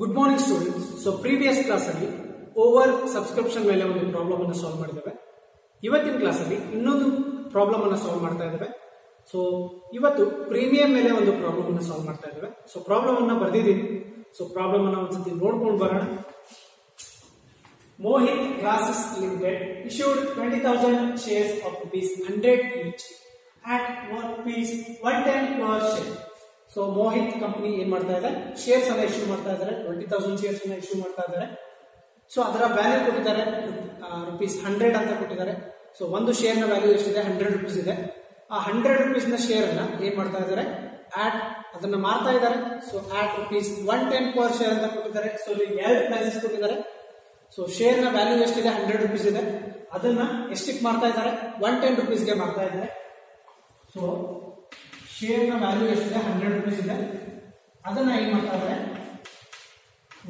Good morning students. So previous class ಅಲ್ಲಿ over subscription ಮೇಲೆ ಒಂದು ಪ್ರಾಬ್ಲಮ್ ಅನ್ನು ಸಾಲ್ವ್ ಮಾಡಿದ್ದೇವೆ. ಇವತ್ತಿನ ಕ್ಲಾಸ್ ಅಲ್ಲಿ ಇನ್ನೊಂದು ಪ್ರಾಬ್ಲಮ್ ಅನ್ನು ಸಾಲ್ವ್ ಮಾಡ್ತಾ ಇದ್ದೇವೆ. ಸೊ ಇವತ್ತು ಪ್ರೀಮಿಯಂ ಮೇಲೆ ಒಂದು ಪ್ರಾಬ್ಲಮ್ ಅನ್ನು ಸಾಲ್ವ್ ಮಾಡ್ತಾ ಇದ್ದೇವೆ. ಸೊ ಪ್ರಾಬ್ಲಮ್ ಅನ್ನ ಬರೆದಿದ್ದೀನಿ. ಸೊ ಪ್ರಾಬ್ಲಮ್ ಅನ್ನ ಒಂದ್ಸತಿ ನೋಡ್ಕೊಂಡು ಬರೋಣ. Mohit glasses limited issued 20,000 shares of rupees 100 each at rupees 110 per share. So Mohit company ಏನ್ ಮಾಡ್ತಾ ಇದೆ, ಶೇರ್ಸ್ ಅನ್ನ ಇಶ್ಯೂ ಮಾಡ್ತಾ ಇದ್ದಾರೆ. 20,000 ಶೇರ್ಸ್ ಅನ್ನ ಇಶ್ಯೂ ಮಾಡ್ತಾ ಇದ್ದಾರೆ. ಸೊ ಅದರ ವ್ಯಾಲ್ಯೂ ಕೊಟ್ಟಿದ್ದಾರೆ rupees 100 ಅಂತ ಕೊಟ್ಟಿದ್ದಾರೆ. ಸೊ ಒಂದು ಶೇರ್ ನ ವ್ಯಾಲ್ಯೂ ಎಷ್ಟಿದೆ, 100 rupees ಇದೆ. ಆ 100 rupees ನ ಶೇರ್ ಅನ್ನ ಏನ್ ಮಾಡ್ತಾ ಇದ್ದಾರೆ, ಅದನ್ನ ಮಾರ್ತಾ ಇದ್ದಾರೆ. ಸೊ rupees 110 per share ಅಂತ ಕೊಟ್ಟಿದ್ದಾರೆ. ಸೊ ಇಲ್ಲಿ ಎರಡು ಪ್ರೈಸಸ್ ಕೊಟ್ಟಿದ್ದಾರೆ. ಸೊ ಶೇರ್ ನ ವ್ಯಾಲ್ಯೂ ಎಷ್ಟಿದೆ, 100 rupees ಇದೆ. ಅದನ್ನ ಎಷ್ಟಕ್ಕೆ ಮಾರ್ತಾ ಇದ್ದಾರೆ, 110 rupees ಗೆ ಮಾರ್ತಾ ಇದ್ದಾರೆ. ಸೊ ಶೇರ್ ನ ವ್ಯಾಲ್ಯೂ ಎಷ್ಟಿದೆ, 100 rupees ಇದೆ. ಅದನ್ನ ಏನ್ ಮಾಡ್ತಾ ಇದ್ದಾರೆ,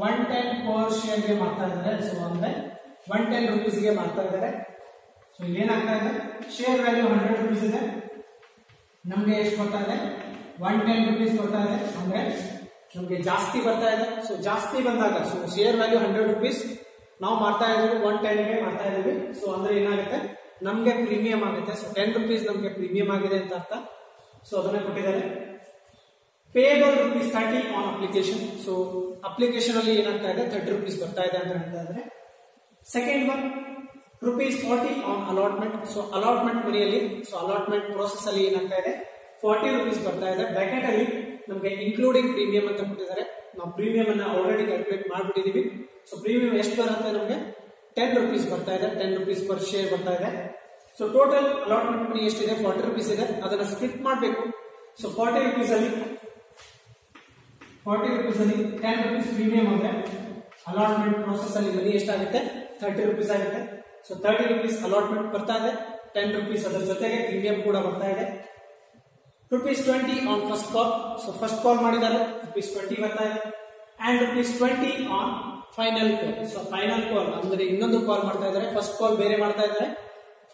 110 per share ಗೆ ಮಾರ್ತಾ ಇದ್ದಾರೆ. ಸೊ ಅಂದ್ರೆ 110 rupees ಗೆ ಮಾರ್ತಾ ಇದ್ದಾರೆ. ಸೊ ಏನಾಗ್ತಾ ಇದೆ, ಶೇರ್ ವ್ಯಾಲ್ಯೂ 100 rupees ಇದೆ. ನಮ್ಗೆ ಎಷ್ಟು ಬರ್ತಾ ಇದೆ, 110 rupees ಬರ್ತಾ ಇದೆ. ಅಂದ್ರೆ ನಮ್ಗೆ ಜಾಸ್ತಿ ಬರ್ತಾ ಇದೆ. ಸೊ ಜಾಸ್ತಿ ಬಂದಾಗ, ಸೊ ಶೇರ್ ವ್ಯಾಲ್ಯೂ 100 rupees, ನಾವು ಮಾಡ್ತಾ ಇದ್ದೀವಿ 110 ಗೆ ಮಾಡ್ತಾ ಇದೀವಿ. ಸೊ ಅಂದ್ರೆ ಏನಾಗುತ್ತೆ, ನಮ್ಗೆ ಪ್ರೀಮಿಯಂ ಆಗುತ್ತೆ. ಸೊ 10 rupees ನಮ್ಗೆ ಪ್ರೀಮಿಯಂ ಆಗಿದೆ ಅಂತ ಅರ್ಥ. ಸೊ ಅದನ್ನ ಕೊಟ್ಟಿದ್ದಾರೆ. Payable rupees 30 on application. So application ಅಲ್ಲಿ ಏನಾಗ್ತಾ ಇದೆ, 30 rupees ಬರ್ತಾ ಇದೆ ಅಂತ ಹೇಳ್ತಾ ಇದ್ದಾರೆ. Second one rupees 40 on allotment. So allotment ಮನಿಯಲ್ಲಿ, ಸೊ ಅಲಾಟ್ಮೆಂಟ್ ಪ್ರೋಸೆಸ್ ಅಲ್ಲಿ ಏನಾಗ್ತಾ ಇದೆ, 40 rupees ಬರ್ತಾ ಇದೆ. ಬ್ರಾಕೆಟ್ ಅಲ್ಲಿ ನಮ್ಗೆ ಇನ್ಕ್ಲೂಡಿಂಗ್ ಪ್ರೀಮಿಯಂ ಅಂತ ಕೊಟ್ಟಿದ್ದಾರೆ. ನಾವು ಪ್ರೀಮಿಯಂ ಅನ್ನ ಆಲ್ರೆಡಿ ಕ್ಯಾಲ್ಕುಲೇಟ್ ಮಾಡ್ಬಿಟ್ಟಿದೀವಿ. ಸೊ ಪ್ರೀಮಿಯಂ ಎಷ್ಟು ಬರುತ್ತೆ, ನಮಗೆ 10 rupees ಬರ್ತಾ ಇದೆ. 10 rupees per share ಬರ್ತಾ ಇದೆ. ಸೊ ಟೋಟಲ್ ಅಲಾಟ್ಮೆಂಟ್ ಮನಿ ಎಷ್ಟಿದೆ, 40 rupees ಇದೆ. ಅದನ್ನ ಸ್ಪ್ಲಿಟ್ ಮಾಡಬೇಕು. ಸೊ 40 rupees ಅಲ್ಲಿ 10 rupees ಪ್ರೀಮಿಯಂ ಅಂದ್ರೆ ಅಲಾಟ್ಮೆಂಟ್ ಪ್ರೋಸೆಸ್ ಅಲ್ಲಿ ಮನಿ ಎಷ್ಟಾಗುತ್ತೆ, 30 rupees ಆಗುತ್ತೆ. ಸೊ 30 rupees ಅಲಾಟ್ಮೆಂಟ್ ಬರ್ತಾ ಇದೆ. 10 rupees ಅದರ ಜೊತೆಗೆ ಪ್ರೀಮಿಯಂ ಕೂಡ ಬರ್ತಾ ಇದೆ. rupees 20 on first call. So first call ಮಾಡಿದ್ದಾರೆ, rupees 20 ಬರ್ತಾ ಇದೆ. And rupees 20 on final call. So final call ಅಂದ್ರೆ ಇನ್ನೊಂದು ಕಾಲ್ ಮಾಡ್ತಾ ಇದ್ದಾರೆ. ಫಸ್ಟ್ ಕಾಲ್ ಬೇರೆ ಮಾಡ್ತಾ ಇದ್ದಾರೆ,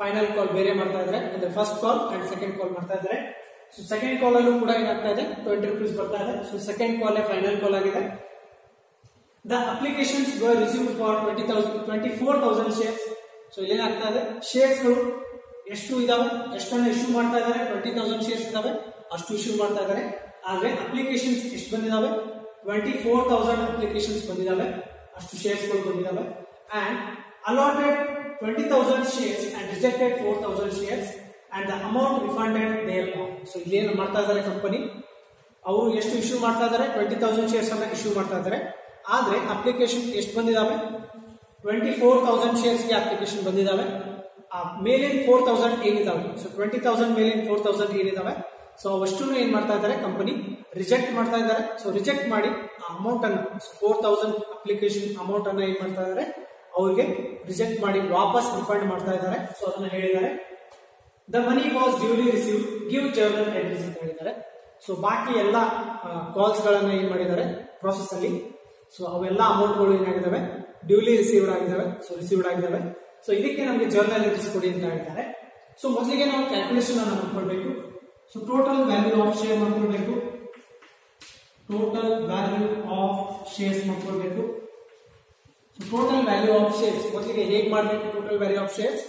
ಫೈನಲ್ ಕಾಲ್ ಬೇರೆ ಮಾಡ್ತಾ ಇದ್ದಾರೆ. ಅಂದ್ರೆ ಫಸ್ಟ್ ಕಾಲ್ ಅಂಡ್ ಸೆಕೆಂಡ್ ಕಾಲ್ ಮಾಡ್ತಾ ಇದ್ದಾರೆ. ಸೊ ಸೆಕೆಂಡ್ ಕಾಲ್ ಅಲ್ಲೂ ಕೂಡ ಏನಾಗ್ತಾ ಇದೆ, 20 rupees ಬರ್ತಾ ಇದೆ. So second call final call ಆಗಿದೆ. The applications were received for 24,000 shares. So ಇಲ್ಲೇನಾಗ್ತಾ ಇದೆ, ಶೇರ್ಸ್ ಗಳು ಎಷ್ಟು ಇದಾವೆ, ಎಷ್ಟನ್ನ ಇಶ್ಯೂ ಮಾಡ್ತಾ ಇದ್ದಾರೆ, 20,000 ಶೇರ್ಸ್ ಇದಾವೆ, ಅಷ್ಟು ಇಶ್ಯೂ ಮಾಡ್ತಾ ಇದ್ದಾರೆ. ಆದ್ರೆ ಅಪ್ಲಿಕೇಶನ್ಸ್ ಎಷ್ಟು ಬಂದಿದಾವೆ, 24,000 ಅಪ್ಲಿಕೇಶನ್ಸ್ ಬಂದಿದಾವೆ, ಅಷ್ಟು ಶೇರ್ಸ್ ಗಳು ಬಂದಿದಾವೆ. And allotted 20,000 shares and rejected 4,000 shares and the amount refunded thereon. So ಇಲ್ಲೇನು ಮಾಡ್ತಾ ಇದ್ದಾರೆ ಕಂಪನಿ, ಅವರು ಎಷ್ಟು ಇಶ್ಯೂ ಮಾಡ್ತಾ ಇದ್ದಾರೆ, 20,000 ಶೇರ್ಸ್ ಅನ್ನ ಇಶ್ಯೂ ಮಾಡ್ತಾ ಇದ್ದಾರೆ. ಆದ್ರೆ ಅಪ್ಲಿಕೇಶನ್ ಎಷ್ಟು ಬಂದಿದಾವೆ, 24,000 ಶೇರ್ಸ್ ಗೆ ಅಪ್ಲಿಕೇಶನ್ ಬಂದಿದಾವೆ. ಆ ಮೇಲಿನ 4,000 ಏನಿದಾವೆ, ಸೊ 20,000 ಮೇಲಿನ 4,000 ಏನಿದಾವೆ, ಸೊ ಅವಷ್ಟು ಏನ್ ಮಾಡ್ತಾ ಇದ್ದಾರೆ, ಕಂಪನಿ ರಿಜೆಕ್ಟ್ ಮಾಡ್ತಾ ಇದ್ದಾರೆ. ಸೊ ರಿಜೆಕ್ಟ್ ಮಾಡಿ ಆ ಅಮೌಂಟ್ ಅನ್ನ, 4,000 ಅಪ್ಲಿಕೇಶನ್ ಅಮೌಂಟ್ ಅನ್ನ ಏನ್ ಮಾಡ್ತಾ ಇದ್ದಾರೆ, ಅವ್ರಿಗೆ ರಿಜೆಕ್ಟ್ ಮಾಡಿ ವಾಪಸ್ ರಿಫಂಡ್ ಮಾಡ್ತಾ ಇದ್ದಾರೆ. ಸೊ ಅದನ್ನ ಹೇಳಿದ್ದಾರೆ. The money was duly receive, give journal entries ಅಂತ ಹೇಳಿದ್ದಾರೆ. ಸೊ ಬಾಕಿ ಎಲ್ಲ ಕಾಲ್ಸ್ ಗಳನ್ನ ಏನ್ ಮಾಡಿದ್ದಾರೆ ಪ್ರೋಸೆಸ್ ಅಲ್ಲಿ. ಸೊ ಅವೆಲ್ಲ ಅಮೌಂಟ್ ಗಳು ಏನಾಗಿದ್ದಾವೆ, ಡ್ಯೂಲಿ ರಿಸೀವ್ಡ್ ಆಗಿದ್ದಾವೆ. ಸೊ ರಿಸೀವ್ಡ್ ಆಗಿದ್ದಾವೆ. ಸೊ ಇದಕ್ಕೆ ನಮಗೆ ಜರ್ನಲ್ ಎಂಟ್ರೀಸ್ ಕೊಡಿ ಅಂತ ಹೇಳ್ತಾರೆ. ಸೊ ಮೊದಲಿಗೆ ನಾವು ಕ್ಯಾಲ್ಕುಲೇಷನ್ ಅನ್ನು ಮಾಡ್ಕೊಳ್ಬೇಕು. So total value of share ಮಾಡ್ಕೊಳ್ಬೇಕು. ಟೋಟಲ್ ವ್ಯಾಲ್ಯೂ ಆಫ್ ಶೇರ್ಸ್ ಮಾಡ್ಕೊಳ್ಬೇಕು. ಟೋಟಲ್ ವ್ಯಾಲ್ಯೂ ಆಫ್ ಶೇರ್ಸ್ ಮೊದಲಿಗೆ ಹೇಗೆ ಮಾಡಬೇಕು, total value of shares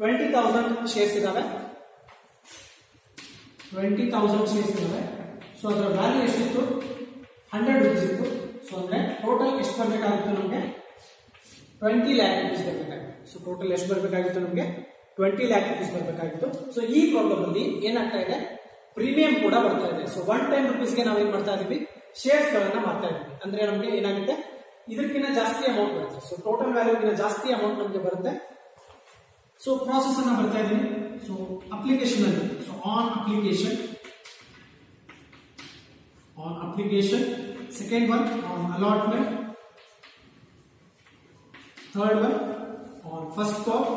20,000 shares ಇದಾವೆ. 20,000 ಶೇರ್ಸ್ ಇದಾವೆ. ಸೊ ಅದರ ವ್ಯಾಲ್ಯೂ ಎಷ್ಟಿತ್ತು, 100 rupees ಇತ್ತು. ಸೊ ಅಂದ್ರೆ ಟೋಟಲ್ ಎಷ್ಟು ಬರಬೇಕಾಗಿತ್ತು, ನಮಗೆ 20 lakh rupees ಬರಬೇಕಾಗಿತ್ತು. ಸೊ ಟೋಟಲ್ ಎಷ್ಟು ಬರಬೇಕಾಗಿತ್ತು, ನಮಗೆ 20 lakh rupees ಬರಬೇಕಾಗಿತ್ತು. ಸೊ ಈ ಪ್ರಾಬ್ಲಮ್ ಅಲ್ಲಿ ಏನಾಗ್ತಾ ಇದೆ, ಪ್ರೀಮಿಯಂ ಕೂಡ ಬರ್ತಾ ಇದೆ. ಸೊ 110 rupees ಗೆ ನಾವೇನ್ ಮಾಡ್ತಾ ಇದೀವಿ, ಶೇರ್ಸ್ ಗಳನ್ನ ಮಾಡ್ತಾ ಇದೀವಿ. ಅಂದ್ರೆ ನಮಗೆ ಏನಾಗುತ್ತೆ, ಇದಕ್ಕಿಂತ ಜಾಸ್ತಿ ಅಮೌಂಟ್ ಬರುತ್ತೆ. ಸೊ ಟೋಟಲ್ ವ್ಯಾಲ್ಯೂಗಿಂತ ಜಾಸ್ತಿ ಅಮೌಂಟ್ ನಮಗೆ ಬರುತ್ತೆ. ಸೊ ಪ್ರಾಸೆಸ್ ಅನ್ನ ಬರ್ತಾ ಇದೀವಿ. ಸೊ ಅಪ್ಲಿಕೇಶನ್ ಅಲ್ಲಿ, so on application, second one on allotment, third one on first call,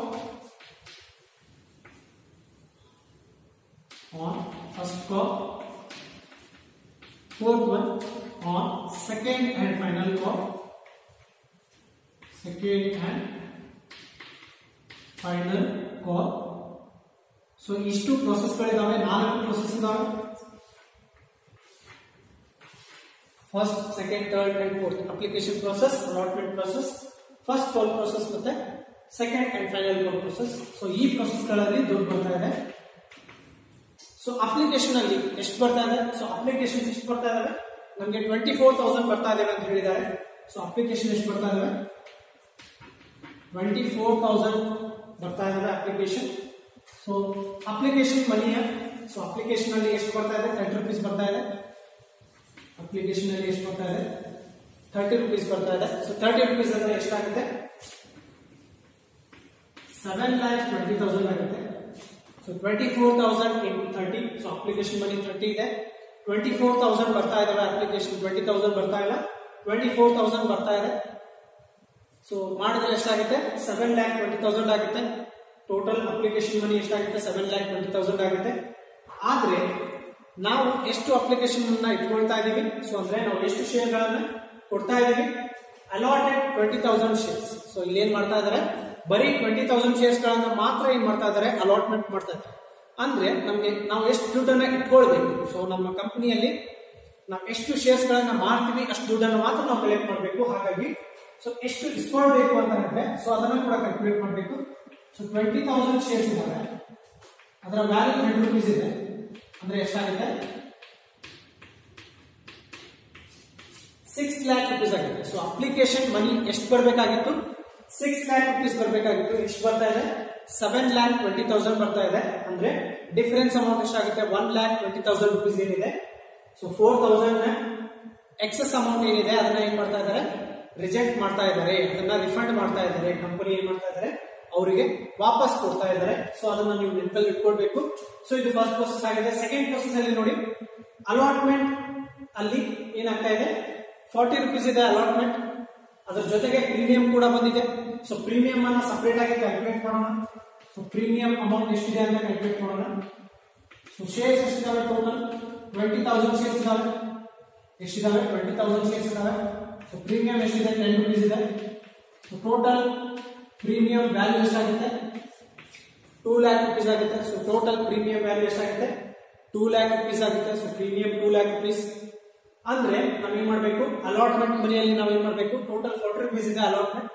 fourth one on second and final call. So ಇಷ್ಟು ಪ್ರೋಸೆಸ್ ಗಳಿದಾವೆ, 4 ಪ್ರೋಸೆಸ್ ಇದಾವೆ. First, second, third and fourth application process, allotment process, first call process ಮತ್ತೆ second and final call process. So ಈ process ಗಳಲ್ಲಿ ದುಡ್ಡು ಬರ್ತಾ ಇದೆ. So application ಅಲ್ಲಿ ಎಷ್ಟು ಬರ್ತಾ ಇದೆ? ಸೊ ಅಪ್ಲಿಕೇಶನ್ ಎಷ್ಟು ಬರ್ತಾ ಇದಾವೆ? ನಮಗೆ 24,000 ಬರ್ತಾ ಇದಾವೆ ಅಂತ ಹೇಳಿದ್ದಾರೆ. ಸೊ ಅಪ್ಲಿಕೇಶನ್ ಎಷ್ಟು ಬರ್ತಾ ಇದಾವೆ? 24,000 ಬರ್ತಾ ಇದಾವೆ ಅಪ್ಲಿಕೇಶನ್. ಸೊ ಅಪ್ಲಿಕೇಶನ್ ಮನಿಯ, ಸೊ ಅಪ್ಲಿಕೇಶನ್ ಅಲ್ಲಿ ಎಷ್ಟು ಬರ್ತಾ ಇದೆ? 30 rupees ಬರ್ತಾ ಇದೆ. ಅಪ್ಲಿಕೇಶನ್ ಅಲ್ಲಿ ಎಷ್ಟು ಬರ್ತಾ ಇದೆ? 30 rupees ಬರ್ತಾ ಇದೆ. ಸೊ 30 rupees ಅಂದ್ರೆ ಎಷ್ಟಾಗುತ್ತೆ? 7,20,000 ಆಗುತ್ತೆ. So 24,000 into 30. So application money 30 ಇದೆ. 24,000 ಬರ್ತಾ ಇದಾವೆ ಅಪ್ಲಿಕೇಶನ್, 20,000 ಬರ್ತಾ ಇಲ್ಲ, 24,000 ಬರ್ತಾ ಇದೆ. ಸೊ ಮಾಡಿದ್ರೆ ಎಷ್ಟಾಗುತ್ತೆ? 7,20,000 ಆಗುತ್ತೆ. ಟೋಟಲ್ ಅಪ್ಲಿಕೇಶನ್ ಮನಿ ಎಷ್ಟಾಗುತ್ತೆ? 7,20,000 ಆಗುತ್ತೆ. ಆದ್ರೆ ನಾವು ಎಷ್ಟು ಅಪ್ಲಿಕೇಶನ್ ಇಟ್ಕೊಳ್ತಾ ಇದೀವಿ? ಸೊ ಅಂದ್ರೆ ನಾವು ಎಷ್ಟು ಶೇರ್ ಗಳನ್ನ ಕೊಡ್ತಾ ಇದೀವಿ? Allotted 20,000 shares. ಸೊ ಇಲ್ಲಿ ಏನ್ ಮಾಡ್ತಾ ಇದಾರೆ? ಬರೀ 20,000 ಶೇರ್ಸ್ ಗಳನ್ನ ಮಾತ್ರ ಏನ್ ಮಾಡ್ತಾ ಇದಾರೆ? ಅಲಾಟ್ಮೆಂಟ್ ಮಾಡ್ತಾ ಇದ್ದಾರೆ. ಅಂದ್ರೆ ನಮ್ಗೆ ನಾವು ಎಷ್ಟು ದುಡ್ಡನ್ನ ಇಟ್ಕೊಳ್ಬೇಕು? ಸೊ ನಮ್ಮ ಕಂಪನಿಯಲ್ಲಿ ನಾವು ಎಷ್ಟು ಶೇರ್ಸ್ ಗಳನ್ನ ಮಾಡ್ತೀವಿ ಅಷ್ಟು ದುಡ್ಡನ್ನು ಮಾತ್ರ ನಾವು ಕಲೆಕ್ಟ್ ಮಾಡಬೇಕು. ಹಾಗಾಗಿ ಸೊ ಎಷ್ಟು ಇಸ್ಕೊಳ್ಬೇಕು ಅಂತ ಅಂದ್ರೆ ಸೊ ಅದನ್ನ ಕೂಡ ಕ್ಯಾಲ್ಕುಲೇಟ್ ಮಾಡಬೇಕು. ಸೊ 20,000 ಶೇರ್ಸ್ ಇದಾವೆ, ಅದರ ವ್ಯಾಲ್ಯೂ 10 rupees ಇದೆ ಅಂದ್ರೆ ಎಷ್ಟಾಗುತ್ತೆ? 6 lakh rupees ಆಗಿದೆ. ಸೊ ಅಪ್ಲಿಕೇಶನ್ ಮನಿ ಎಷ್ಟು ಬರಬೇಕಾಗಿತ್ತು? 6 lakh rupees ಬರಬೇಕಾಗಿತ್ತು. ಎಷ್ಟು ಬರ್ತಾ ಇದೆ? 7,20,000 ಬರ್ತಾ ಇದೆ. ಅಂದ್ರೆ ಡಿಫರೆನ್ಸ್ ಅಮೌಂಟ್ ಎಷ್ಟಾಗುತ್ತೆ? 1,20,000 rupees ಏನಿದೆ. ಸೊ 4,000 ಎಕ್ಸೆಸ್ ಅಮೌಂಟ್ ಏನಿದೆ ಅದನ್ನ ಏನ್ ಮಾಡ್ತಾ ಇದ್ದಾರೆ? ರಿಜೆಕ್ಟ್ ಮಾಡ್ತಾ ಇದ್ದಾರೆ, ಅದನ್ನ ರಿಫಂಡ್ ಮಾಡ್ತಾ ಇದ್ದಾರೆ. ಕಂಪನಿ ಏನ್ ಮಾಡ್ತಾ ಇದ್ದಾರೆ? ಅವರಿಗೆ ವಾಪಸ್ ಕೊಡ್ತಾ ಇದ್ದಾರೆ. ಸೊ ಅದನ್ನ ನೀವು ನೆನಪಲ್ಲಿ ಇಟ್ಕೊಳ್ಬೇಕು. ಸೊ ಇದು ಫಸ್ಟ್ ಪ್ರೋಸೆಸ್ ಆಗಿದೆ. ಸೆಕೆಂಡ್ ಪ್ರೋಸೆಸ್ ಅಲ್ಲಿ ನೋಡಿ, ಅಲಾಟ್ಮೆಂಟ್ ಅಲ್ಲಿ ಏನಾಗ್ತಾ ಇದೆ? 40 rupees ಇದೆ ಅಲಾಟ್ಮೆಂಟ್, ಅದ್ರ ಜೊತೆಗೆ ಪ್ರೀಮಿಯಂ ಕೂಡ ಬಂದಿದೆ. ಸೊ ಪ್ರೀಮಿಯಂ ಅನ್ನ ಸಪರೇಟ್ ಆಗಿ ಕ್ಯಾಲ್ಕುಲೇಟ್ ಮಾಡೋಣ. ಸೊ ಪ್ರೀಮಿಯಂ ಅಮೌಂಟ್ ಎಷ್ಟಿದೆ ಅಂತ ಕ್ಯಾಲ್ಕುಲೇಟ್ ಮಾಡೋಣ. ಸೊ ಶೇರ್ಸ್ ಎಷ್ಟಿದಾವೆ? ಟೋಟಲ್ 20,000 ಶೇರ್ಸ್ ಇದಾವೆ. ಎಷ್ಟಿದಾವೆ? 20,000 ಶೇರ್ಸ್ ಇದಾವೆ. ಸೊ ಪ್ರೀಮಿಯಂ ಎಷ್ಟಿದೆ? 10 rupees ಇದೆ. ಸೊ ಟೋಟಲ್ ಪ್ರೀಮಿಯಂ ವ್ಯಾಲ್ಯೂ ಎಷ್ಟಾಗುತ್ತೆ? 2 lakh rupees ಆಗುತ್ತೆ. ಸೊ ಟೋಟಲ್ ಪ್ರೀಮಿಯಂ ವ್ಯಾಲ್ಯೂ ಎಷ್ಟಾಗುತ್ತೆ? 2 lakh rupees ಆಗುತ್ತೆ. ಸೊ ಪ್ರೀಮಿಯಂ 2 lakh rupees ಅಂದ್ರೆ ನಾವೇನ್ ಮಾಡ್ಬೇಕು? ಅಲಾಟ್ಮೆಂಟ್ ಮನಿಯಲ್ಲಿ ನಾವೇನ್ ಮಾಡ್ಬೇಕು? ಟೋಟಲ್ 40 rupees ಇದೆ ಅಲಾಟ್ಮೆಂಟ್.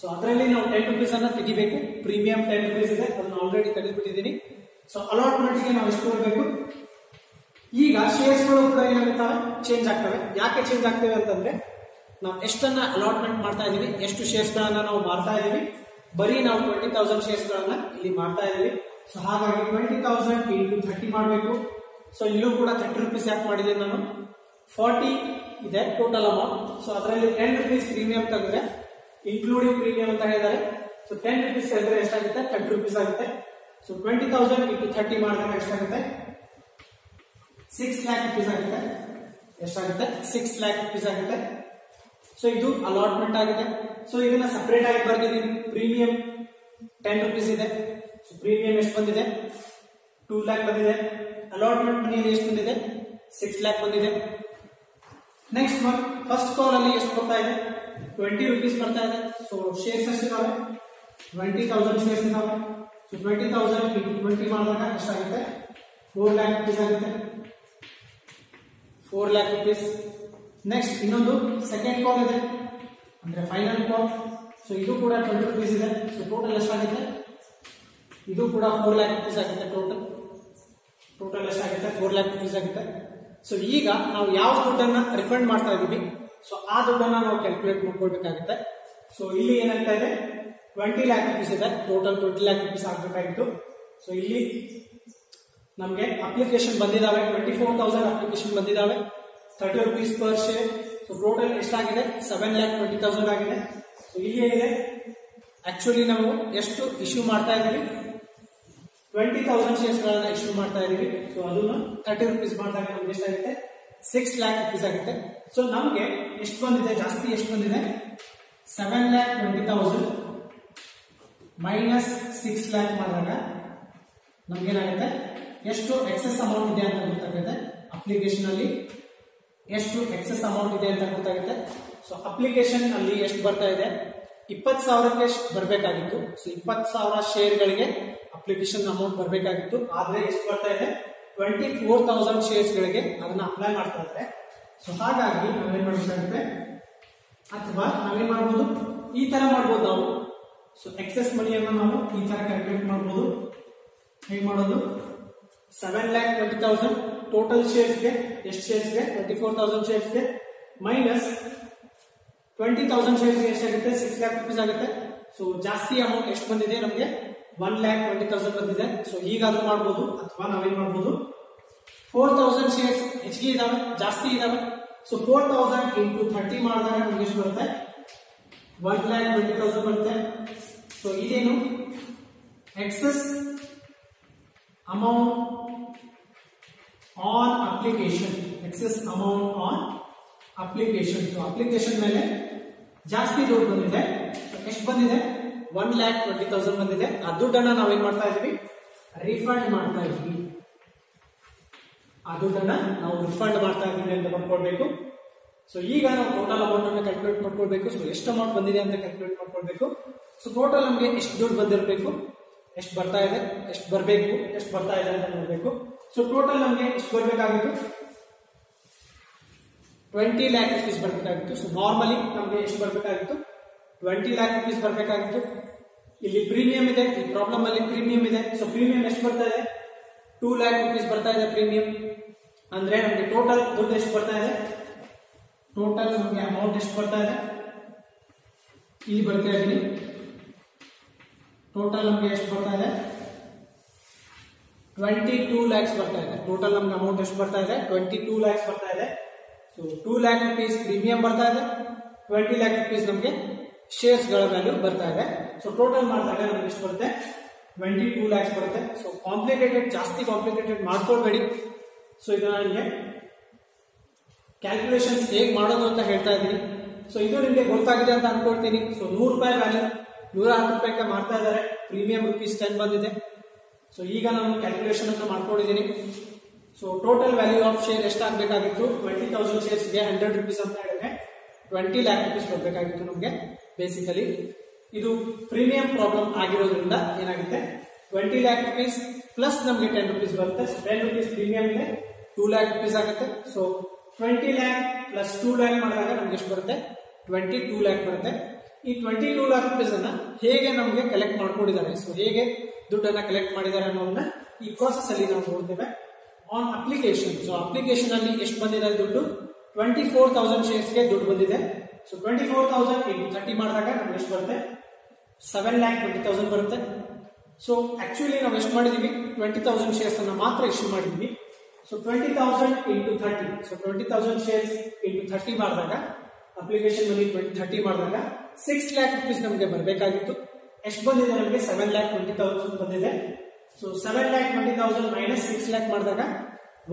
ಸೊ ಅದರಲ್ಲಿ ನಾವು 10 rupees ಅನ್ನ ತೆಗಿಬೇಕು. ಪ್ರೀಮಿಯಂ 10 rupees ಇದೆ, ಅದನ್ನ ಆಲ್ರೆಡಿ ತೆಗೆದುಬಿಟ್ಟಿದ್ದೀನಿ. ಸೊ ಅಲಾಟ್ಮೆಂಟ್ ಗೆ ನಾವು ಎಷ್ಟು ಕೊಡಬೇಕು? ಈಗ ಶೇರ್ಸ್ ಗಳು ಕೂಡ ಏನಾಗುತ್ತವೆ? ಚೇಂಜ್ ಆಗ್ತವೆ. ಯಾಕೆ ಚೇಂಜ್ ಆಗ್ತವೆ ಅಂತಂದ್ರೆ ನಾವು ಎಷ್ಟನ್ನ ಅಲಾಟ್ಮೆಂಟ್ ಮಾಡ್ತಾ ಇದೀವಿ, ಎಷ್ಟು ಶೇರ್ಸ್ ಗಳನ್ನ ನಾವು ಮಾರ್ತಾ ಇದೀವಿ. ಬರೀ ನಾವು 20,000 ಶೇರ್ಸ್ ಗಳನ್ನ ಇಲ್ಲಿ ಮಾರ್ತಾ ಇದೀವಿ. ಸೊ ಹಾಗಾಗಿ 20,000 into 30 ಮಾಡಬೇಕು. ಸೊ ಇಲ್ಲೂ ಕೂಡ 30 rupees ಯಾಕೆ ಮಾಡಿದೆ ನಾನು? 40 ಇದೆ ಟೋಟಲ್ ಅಮೌಂಟ್. ಸೊ ಅದರಲ್ಲಿ 10 rupees ಪ್ರೀಮಿಯಂ ತೆಗೆದ್ರೆ ಇನ್ಕ್ಲೂಡಿಂಗ್ ಪ್ರೀಮಿಯಂ ಅಂತ ಹೇಳಿದ್ದಾರೆ. ಸೊ 10 rupees ತೆಗೆದ್ರೆ ಎಷ್ಟಾಗುತ್ತೆ? 30 rupees ಆಗುತ್ತೆ. ಸೊ 20,000 into 30 ಮಾಡಿದಾಗ ಎಷ್ಟಾಗುತ್ತೆ? 6 lakh rupees ಆಗುತ್ತೆ. ಎಷ್ಟಾಗುತ್ತೆ? 6 lakh rupees ಆಗುತ್ತೆ. ಸೊ ಇದು ಅಲಾಟ್ಮೆಂಟ್ ಆಗಿದೆ. ಸೊ ಇದನ್ನ ಸಪರೇಟ್ ಆಗಿ ಬರ್ದಿದ್ದೀನಿ. ಪ್ರೀಮಿಯಂ 10 rupees ಇದೆ. ಸೊ ಪ್ರೀಮಿಯಂ ಎಷ್ಟು ಬಂದಿದೆ? 2 lakh ಬಂದಿದೆ. ಅಲಾಟ್ಮೆಂಟ್ ಮನಿಯಲ್ಲಿ ಎಷ್ಟು ಬಂದಿದೆ? 6 lakh ಬಂದಿದೆ. ನೆಕ್ಸ್ಟ್ ಒನ್, ಫಸ್ಟ್ ಕಾಲ್ ಅಲ್ಲಿ ಎಷ್ಟು ಬರ್ತಾ ಇದೆ? 20 rupees ಬರ್ತಾ ಇದೆ. ಸೊ ಶೇರ್ಸ್ ಎಷ್ಟಿದಾವೆ? 20,000 ಶೇರ್ಸ್ ಇದಾವೆ. ಸೊ 20,000 into 20 ಮಾಡಿದಾಗ ಎಷ್ಟಾಗುತ್ತೆ? 4 lakh rupees ಆಗುತ್ತೆ. 4 lakh rupees. ನೆಕ್ಸ್ಟ್ ಇನ್ನೊಂದು ಸೆಕೆಂಡ್ ಕಾಲ್ ಇದೆ ಅಂದ್ರೆ ಫೈನಲ್ ಕಾಲ್. ಸೊ ಇದು ಕೂಡ 20 rupees ಇದೆ. ಸೊ ಟೋಟಲ್ ಎಷ್ಟಾಗುತ್ತೆ? ಇದು ಕೂಡ 4 lakh rupees ಆಗುತ್ತೆ. ಟೋಟಲ್ ಎಷ್ಟಾಗುತ್ತೆ? 4 lakh rupees ಆಗುತ್ತೆ. ಸೊ ಈಗ ನಾವು ಯಾವ ದುಡ್ಡನ್ನ ರಿಫಂಡ್ ಮಾಡ್ತಾ ಇದೀವಿ, ಸೊ ಆ ದುಡ್ಡನ್ನ ನಾವು ಕ್ಯಾಲ್ಕುಲೇಟ್ ಮಾಡ್ಕೊಳ್ಬೇಕಾಗುತ್ತೆ. ಸೊ ಇಲ್ಲಿ ಏನಾಗ್ತಾ ಇದೆ? 20 lakh rupees ಇದೆ. Total 20 lakh rupees ಆಗ್ಬೇಕಾಗಿತ್ತು. ಸೊ ಇಲ್ಲಿ ನಮ್ಗೆ ಅಪ್ಲಿಕೇಶನ್ ಬಂದಿದಾವೆ, 24,000 ಅಪ್ಲಿಕೇಶನ್ ಬಂದಿದಾವೆ, 30 rupees per share. So total ಎಷ್ಟಾಗಿದೆ? 7,20,000 ಆಗಿದೆ. ಸೊ ಇಲ್ಲಿ ಏನಿದೆ? ಆಕ್ಚುಲಿ ನಾವು ಎಷ್ಟು ಇಶ್ಯೂ ಮಾಡ್ತಾ ಇದೀವಿ? 20,000 ಶೇರ್ಸ್ ಗಳನ್ನ ಇಶ್ಯೂ ಮಾಡ್ತಾ ಇದೀವಿ. ಸೊ ಅದನ್ನ 30 rupees ಮಾಡಿದಾಗ ನಮ್ಗೆ ಎಷ್ಟಾಗುತ್ತೆ? 6 lakh rupees ಆಗುತ್ತೆ. ಸೊ ನಮ್ಗೆ ಎಷ್ಟು ಬಂದಿದೆ? ಜಾಸ್ತಿ ಎಷ್ಟು ಬಂದಿದೆ? 7,20,000 ಮೈನಸ್ 6 lakh ಮಾಡಿದಾಗ ನಮ್ಗೇನಾಗುತ್ತೆ? ಎಷ್ಟು ಎಕ್ಸೆಸ್ ಅಮೌಂಟ್ ಇದೆ ಅಂತ ಗೊತ್ತಾಗುತ್ತೆ. ಅಪ್ಲಿಕೇಶನ್ ಅಲ್ಲಿ ಎಷ್ಟು ಎಕ್ಸೆಸ್ ಅಮೌಂಟ್ ಇದೆ ಅಂತ ಗೊತ್ತಾಗುತ್ತೆ. ಸೊ ಅಪ್ಲಿಕೇಶನ್ ಅಲ್ಲಿ ಎಷ್ಟು ಬರ್ತಾ ಇದೆ? 20,000ಕ್ಕೆ ಬರಬೇಕಾಗಿತ್ತು. ಸೊ 20,000 ಶೇರ್ಗಳಿಗೆ ಅಪ್ಲಿಕೇಶನ್ ಅಮೌಂಟ್ ಬರಬೇಕಾಗಿತ್ತು. ಆದ್ರೆ ಎಷ್ಟು ಬರ್ತಾ ಇದೆ? 24,000 ಶೇರ್ಸ್ ಗಳಿಗೆ ಅದನ್ನ ಅಪ್ಲೈ ಮಾಡ್ತಾ ಇದ್ದಾರೆ. ಸೊ ಹಾಗಾಗಿ ನಾವೇನ್ ಮಾಡಬೇಕಾಗುತ್ತೆ, ಅಥವಾ ನಾವೇನ್ ಮಾಡ್ಬೋದು, ಈ ತರ ಮಾಡ್ಬೋದು ನಾವು. ಸೊ ಎಕ್ಸೆಸ್ ಮನಿಯನ್ನು ನಾವು ಈ ತರ ಕ್ಯಾಲ್ಕುಲೇಟ್ ಮಾಡ್ಬೋದು. ಹೇಗೆ ಮಾಡೋದು, 7,20,000 ಟೋಟಲ್ ಶೇರ್ಸ್ಗೆ, ಎಷ್ಟು ಶೇರ್ಸ್ಗೆ, 24,000 ಶೇರ್ಸ್ಗೆ ಮೈನಸ್ 20,000 ಶೇರ್ಸ್ಗೆ ಎಷ್ಟಾಗುತ್ತೆ, 6 lakh rupees ಆಗುತ್ತೆ. ಸೊ ಜಾಸ್ತಿ ಅಮೌಂಟ್ ಎಷ್ಟು ಬಂದಿದೆ ನಮಗೆ, 1,20,000 ಬಂದಿದೆ. ಸೊ ಹೀಗಾದ್ರೂ ಮಾಡ್ಬೋದು, ಅಥವಾ ನಾವೇನ್ ಮಾಡ್ಬೋದು, 4,000 ಶೇರ್ಸ್ ಹೆಚ್ಚಿಗೆ ಇದಾವೆ, ಜಾಸ್ತಿ ಇದಾವೆ. ಸೊ 4,000 into 30 ಮಾಡಿದಾಗ ನಮ್ಗೆ ಎಷ್ಟು ಬರುತ್ತೆ, 1,20,000 ಬರುತ್ತೆ. ಸೊ ಇದೇನು excess amount on application, excess amount on application. So application ಮೇಲೆ ಜಾಸ್ತಿ ದುಡ್ಡು ಬಂದಿದೆ. ಎಷ್ಟು ಬಂದಿದೆ, 1,20,000 ಬಂದಿದೆ. ಆ ದುಡ್ಡನ್ನ ನಾವೇನ್ ಮಾಡ್ತಾ ಇದೀವಿ, ರಿಫಂಡ್ ಮಾಡ್ತಾ ಇದೀವಿ. ಆ ದುಡ್ಡನ್ನ ನಾವು ರಿಫಂಡ್ ಮಾಡ್ತಾ ಇದೀವಿ ಅಂತ ಬರ್ಕೊಳ್ಬೇಕು. ಸೊ ಈಗ ನಾವು ಟೋಟಲ್ ಅಮೌಂಟ್ ಅನ್ನು ಕ್ಯಾಲ್ಕುಲೇಟ್ ಮಾಡ್ಕೊಳ್ಬೇಕು. ಸೊ ಎಷ್ಟು ಅಮೌಂಟ್ ಬಂದಿದೆ ಅಂತ ಕ್ಯಾಲ್ಕುಲೇಟ್ ಮಾಡ್ಕೊಳ್ಬೇಕು. ಸೊ ಟೋಟಲ್ ನಮಗೆ ಎಷ್ಟು ದುಡ್ಡು ಬಂದಿರಬೇಕು, ಎಷ್ಟು ಬರ್ತಾ ಇದೆ, ಎಷ್ಟು ಬರಬೇಕು, ಎಷ್ಟು ಬರ್ತಾ ಇದೆ ಅಂತ ನೋಡಬೇಕು. ಸೊ ಟೋಟಲ್ ನಮಗೆ ಎಷ್ಟು ಬರಬೇಕಾಗಿತ್ತು, 20 lakh rupees ಬರಬೇಕಾಗಿತ್ತು. ಸೊ ನಾರ್ಮಲಿ ನಮಗೆ ಎಷ್ಟು ಬರಬೇಕಾಗಿತ್ತು, 20 lakh rupees ಬರಬೇಕಾಗಿತ್ತು. ಇಲ್ಲಿ ಪ್ರೀಮಿಯಂ ಇದೆ, ಈ ಪ್ರಾಬ್ಲಮ್ ಅಲ್ಲಿ ಪ್ರೀಮಿಯಂ ಇದೆ. ಸೊ ಪ್ರೀಮಿಯಂ ಎಷ್ಟು ಬರ್ತಾ ಇದೆ, 2 lakh rupees ಬರ್ತಾ ಇದೆ ಪ್ರೀಮಿಯಂ. ಅಂದ್ರೆ ನಮಗೆ ಟೋಟಲ್ ದುಡ್ಡು ಎಷ್ಟು ಬರ್ತಾ ಇದೆ, ಟೋಟಲ್ ನಮಗೆ ಅಮೌಂಟ್ ಎಷ್ಟು ಬರ್ತಾ ಇದೆ, ಇಲ್ಲಿ ಬರ್ತಾ ಇದೀನಿ. ಟೋಟಲ್ ನಮಗೆ ಎಷ್ಟು ಬರ್ತಾ ಇದೆ, 22 lakhs ಬರ್ತಾ ಇದೆ. ಟೋಟಲ್ ನಮ್ಗೆ ಅಮೌಂಟ್ ಎಷ್ಟು ಬರ್ತಾ ಇದೆ, 22 lakhs ಬರ್ತಾ ಇದೆ. ಸೊ 2 lakh rupees ಪ್ರೀಮಿಯಂ ಬರ್ತಾ ಇದೆ, 20 lakh rupees ನಮಗೆ ಶೇರ್ಸ್ ಗಳ ವ್ಯಾಲ್ಯೂ ಬರ್ತಾ ಇದೆ. ಸೊ ಟೋಟಲ್ ಮಾಡಿದಾಗ ನಮ್ಗೆ ಎಷ್ಟು ಬರುತ್ತೆ, 22 lakhs ಬರುತ್ತೆ. ಸೊ ಕಾಂಪ್ಲಿಕೇಟೆಡ್, ಜಾಸ್ತಿ ಕಾಂಪ್ಲಿಕೇಟೆಡ್ ಮಾಡ್ಕೊಳ್ಬೇಡಿ. ಸೊ ಇದು ನನಗೆ ಕ್ಯಾಲ್ಕುಲೇಷನ್ಸ್ ಹೇಗೆ ಮಾಡೋದು ಅಂತ ಹೇಳ್ತಾ ಇದ್ದೀನಿ. ಸೊ ಇದು ನಿಮಗೆ ಗೊತ್ತಾಗಿದೆ ಅಂತ ಅನ್ಕೊಳ್ತೀನಿ. ಸೊ 100 ರೂಪಾಯಿ ವ್ಯಾಲ್ಯೂ 110 ರೂಪಾಯಿಗೆ ಮಾಡ್ತಾ ಇದ್ದಾರೆ. ಪ್ರೀಮಿಯಂ rupees 10 ಬಂದಿದೆ. ಸೊ ಈಗ ನಾನು ಕ್ಯಾಲ್ಕುಲೇಷನ್ ಅಂತ ಮಾಡ್ಕೊಂಡಿದ್ದೀನಿ. So total value of share ಎಷ್ಟಾಗಬೇಕಾಗಿತ್ತು, 20,000 ಶೇರ್ಸ್ಗೆ 100 rupees ಅಂತ ಹೇಳಿದ್ರೆ 20 lakh rupees ಬರಬೇಕಾಗಿತ್ತು ನಮಗೆ. ಬೇಸಿಕಲಿ ಇದು ಪ್ರೀಮಿಯಂ ಪ್ರಾಬ್ಲಮ್ ಆಗಿರೋದ್ರಿಂದ ಏನಾಗುತ್ತೆ, 20 lakh rupees ಪ್ಲಸ್ ನಮಗೆ 10 rupees ಬರುತ್ತೆ. 10 rupees ಪ್ರೀಮಿಯಂ ಇದೆ, 2 lakh rupees ಆಗುತ್ತೆ. ಸೊ 20 lakh ಪ್ಲಸ್ 2 lakh ಮಾಡಿದಾಗ ನಮ್ಗೆ ಎಷ್ಟು ಬರುತ್ತೆ, 22 lakh ಬರುತ್ತೆ. ಈ 22 lakh rupees ಅನ್ನ ಹೇಗೆ ನಮಗೆ ಕಲೆಕ್ಟ್ ಮಾಡ್ಕೊಂಡಿದ್ದಾರೆ, ಸೊ ಹೇಗೆ ದುಡ್ಡನ್ನ ಕಲೆಕ್ಟ್ ಮಾಡಿದ್ದಾರೆ ಅನ್ನೋದನ್ನ ಈ ಪ್ರೋಸೆಸ್ ಅಲ್ಲಿ ನಾವು ನೋಡ್ತೇವೆ. ಆನ್ ಅಪ್ಲಿಕೇಶನ್, ಸೊ ಅಪ್ಲಿಕೇಶನ್ ಅಲ್ಲಿ ಎಷ್ಟು ಬಂದಿದೆ ದುಡ್ಡು, 24,000 ಶೇರ್ಸ್ಗೆ ದುಡ್ಡು ಬಂದಿದೆ. ಸೊ 24,000 into 30 ಮಾಡಿದಾಗ ನಮ್ಗೆ ಎಷ್ಟು ಬರುತ್ತೆ, 7,20,000 ಬರುತ್ತೆ. ಸೊ ಆಕ್ಚುಲಿ ನಾವು ಎಷ್ಟು ಮಾಡಿದೀವಿ, 20,000 ಶೇರ್ಸ್ ಅನ್ನ ಮಾತ್ರ ಇಶ್ಯೂ ಮಾಡಿದ್ವಿ. So 20,000 into 30, so 20,000 shares into 30 ಮಾಡಿದಾಗ ಅಪ್ಲಿಕೇಶನ್ ಅಲ್ಲಿ 30 ಮಾಡಿದಾಗ 6 lakh rupees ನಮಗೆ ಬರಬೇಕಾಗಿತ್ತು. ಎಷ್ಟು ಬಂದಿದೆ ನಮಗೆ, 7,20,000 ಬಂದಿದೆ. ಸೊ 7,20,000 ಮೈನಸ್ 6 lakh ಮಾಡಿದಾಗ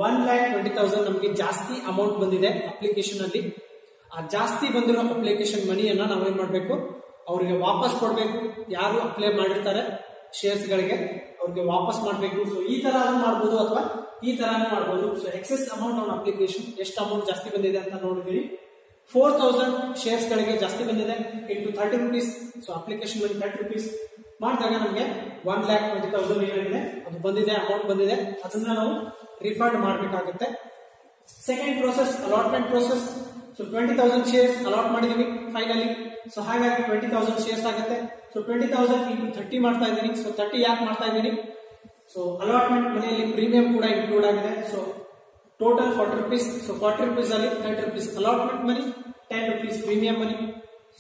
1,20,000 ನಮಗೆ ಜಾಸ್ತಿ ಅಮೌಂಟ್ ಬಂದಿದೆ ಅಪ್ಲಿಕೇಶನ್ ಅಲ್ಲಿ. ಆ ಜಾಸ್ತಿ ಬಂದಿರೋ ಅಪ್ಲಿಕೇಶನ್ ಮನಿಯನ್ನ ನಾವೇನ್ ಮಾಡ್ಬೇಕು, ಅವರಿಗೆ ವಾಪಸ್ ಕೊಡ್ಬೇಕು. ಯಾರು ಅಪ್ಲೈ ಮಾಡಿರ್ತಾರೆ ಶೇರ್ಸ್ ಗಳಿಗೆ ಅವ್ರಿಗೆ ವಾಪಸ್ ಮಾಡಬೇಕು. ಸೊ ಈ ತರ ಮಾಡಬಹುದು ಅಥವಾ ಈ ತರಾನು ಮಾಡಬಹುದು. So excess amount on application, ಎಷ್ಟು ಅಮೌಂಟ್ ಜಾಸ್ತಿ ಬಂದಿದೆ ಅಂತ ನೋಡಿದೀವಿ. 4,000 ಶೇರ್ಸ್ ಗಳಿಗೆ ಜಾಸ್ತಿ ಬಂದಿದೆ into 30 rupees. ಸೊ ಅಪ್ಲಿಕೇಶನ್ ಅಲ್ಲಿ 30 rupees ಮಾಡಿದಾಗ ನಮಗೆ 1,20,000 ಏನಿದೆ ಅದು ಬಂದಿದೆ, ಅಮೌಂಟ್ ಬಂದಿದೆ. ಅದನ್ನ ನಾವು ರಿಫಂಡ್ ಮಾಡಬೇಕಾಗುತ್ತೆ. Second process allotment process. So 20,000 shares allot ಮಾಡಿದೀವಿ ಫೈನಲಿ. ಸೊ ಹಾಗಾಗಿ 20,000 ಶೇರ್ಸ್ ಆಗುತ್ತೆ. ಸೊ 20,000 into 30 ಮಾಡ್ತಾ ಇದ್ದೀನಿ. ಸೊ 30 ಯಾಕೆ ಮಾಡ್ತಾ ಇದ್ದೀನಿ, ಸೊ ಅಲಾಟ್ಮೆಂಟ್ ಮನೆಯಲ್ಲಿ ಪ್ರೀಮಿಯಂ ಕೂಡ ಇನ್ಕ್ಲೂಡ್ ಆಗಿದೆ. So total 40 rupees. So 40 rupees ಅಲ್ಲಿ 30 rupees allotment money, 10 rupees premium money.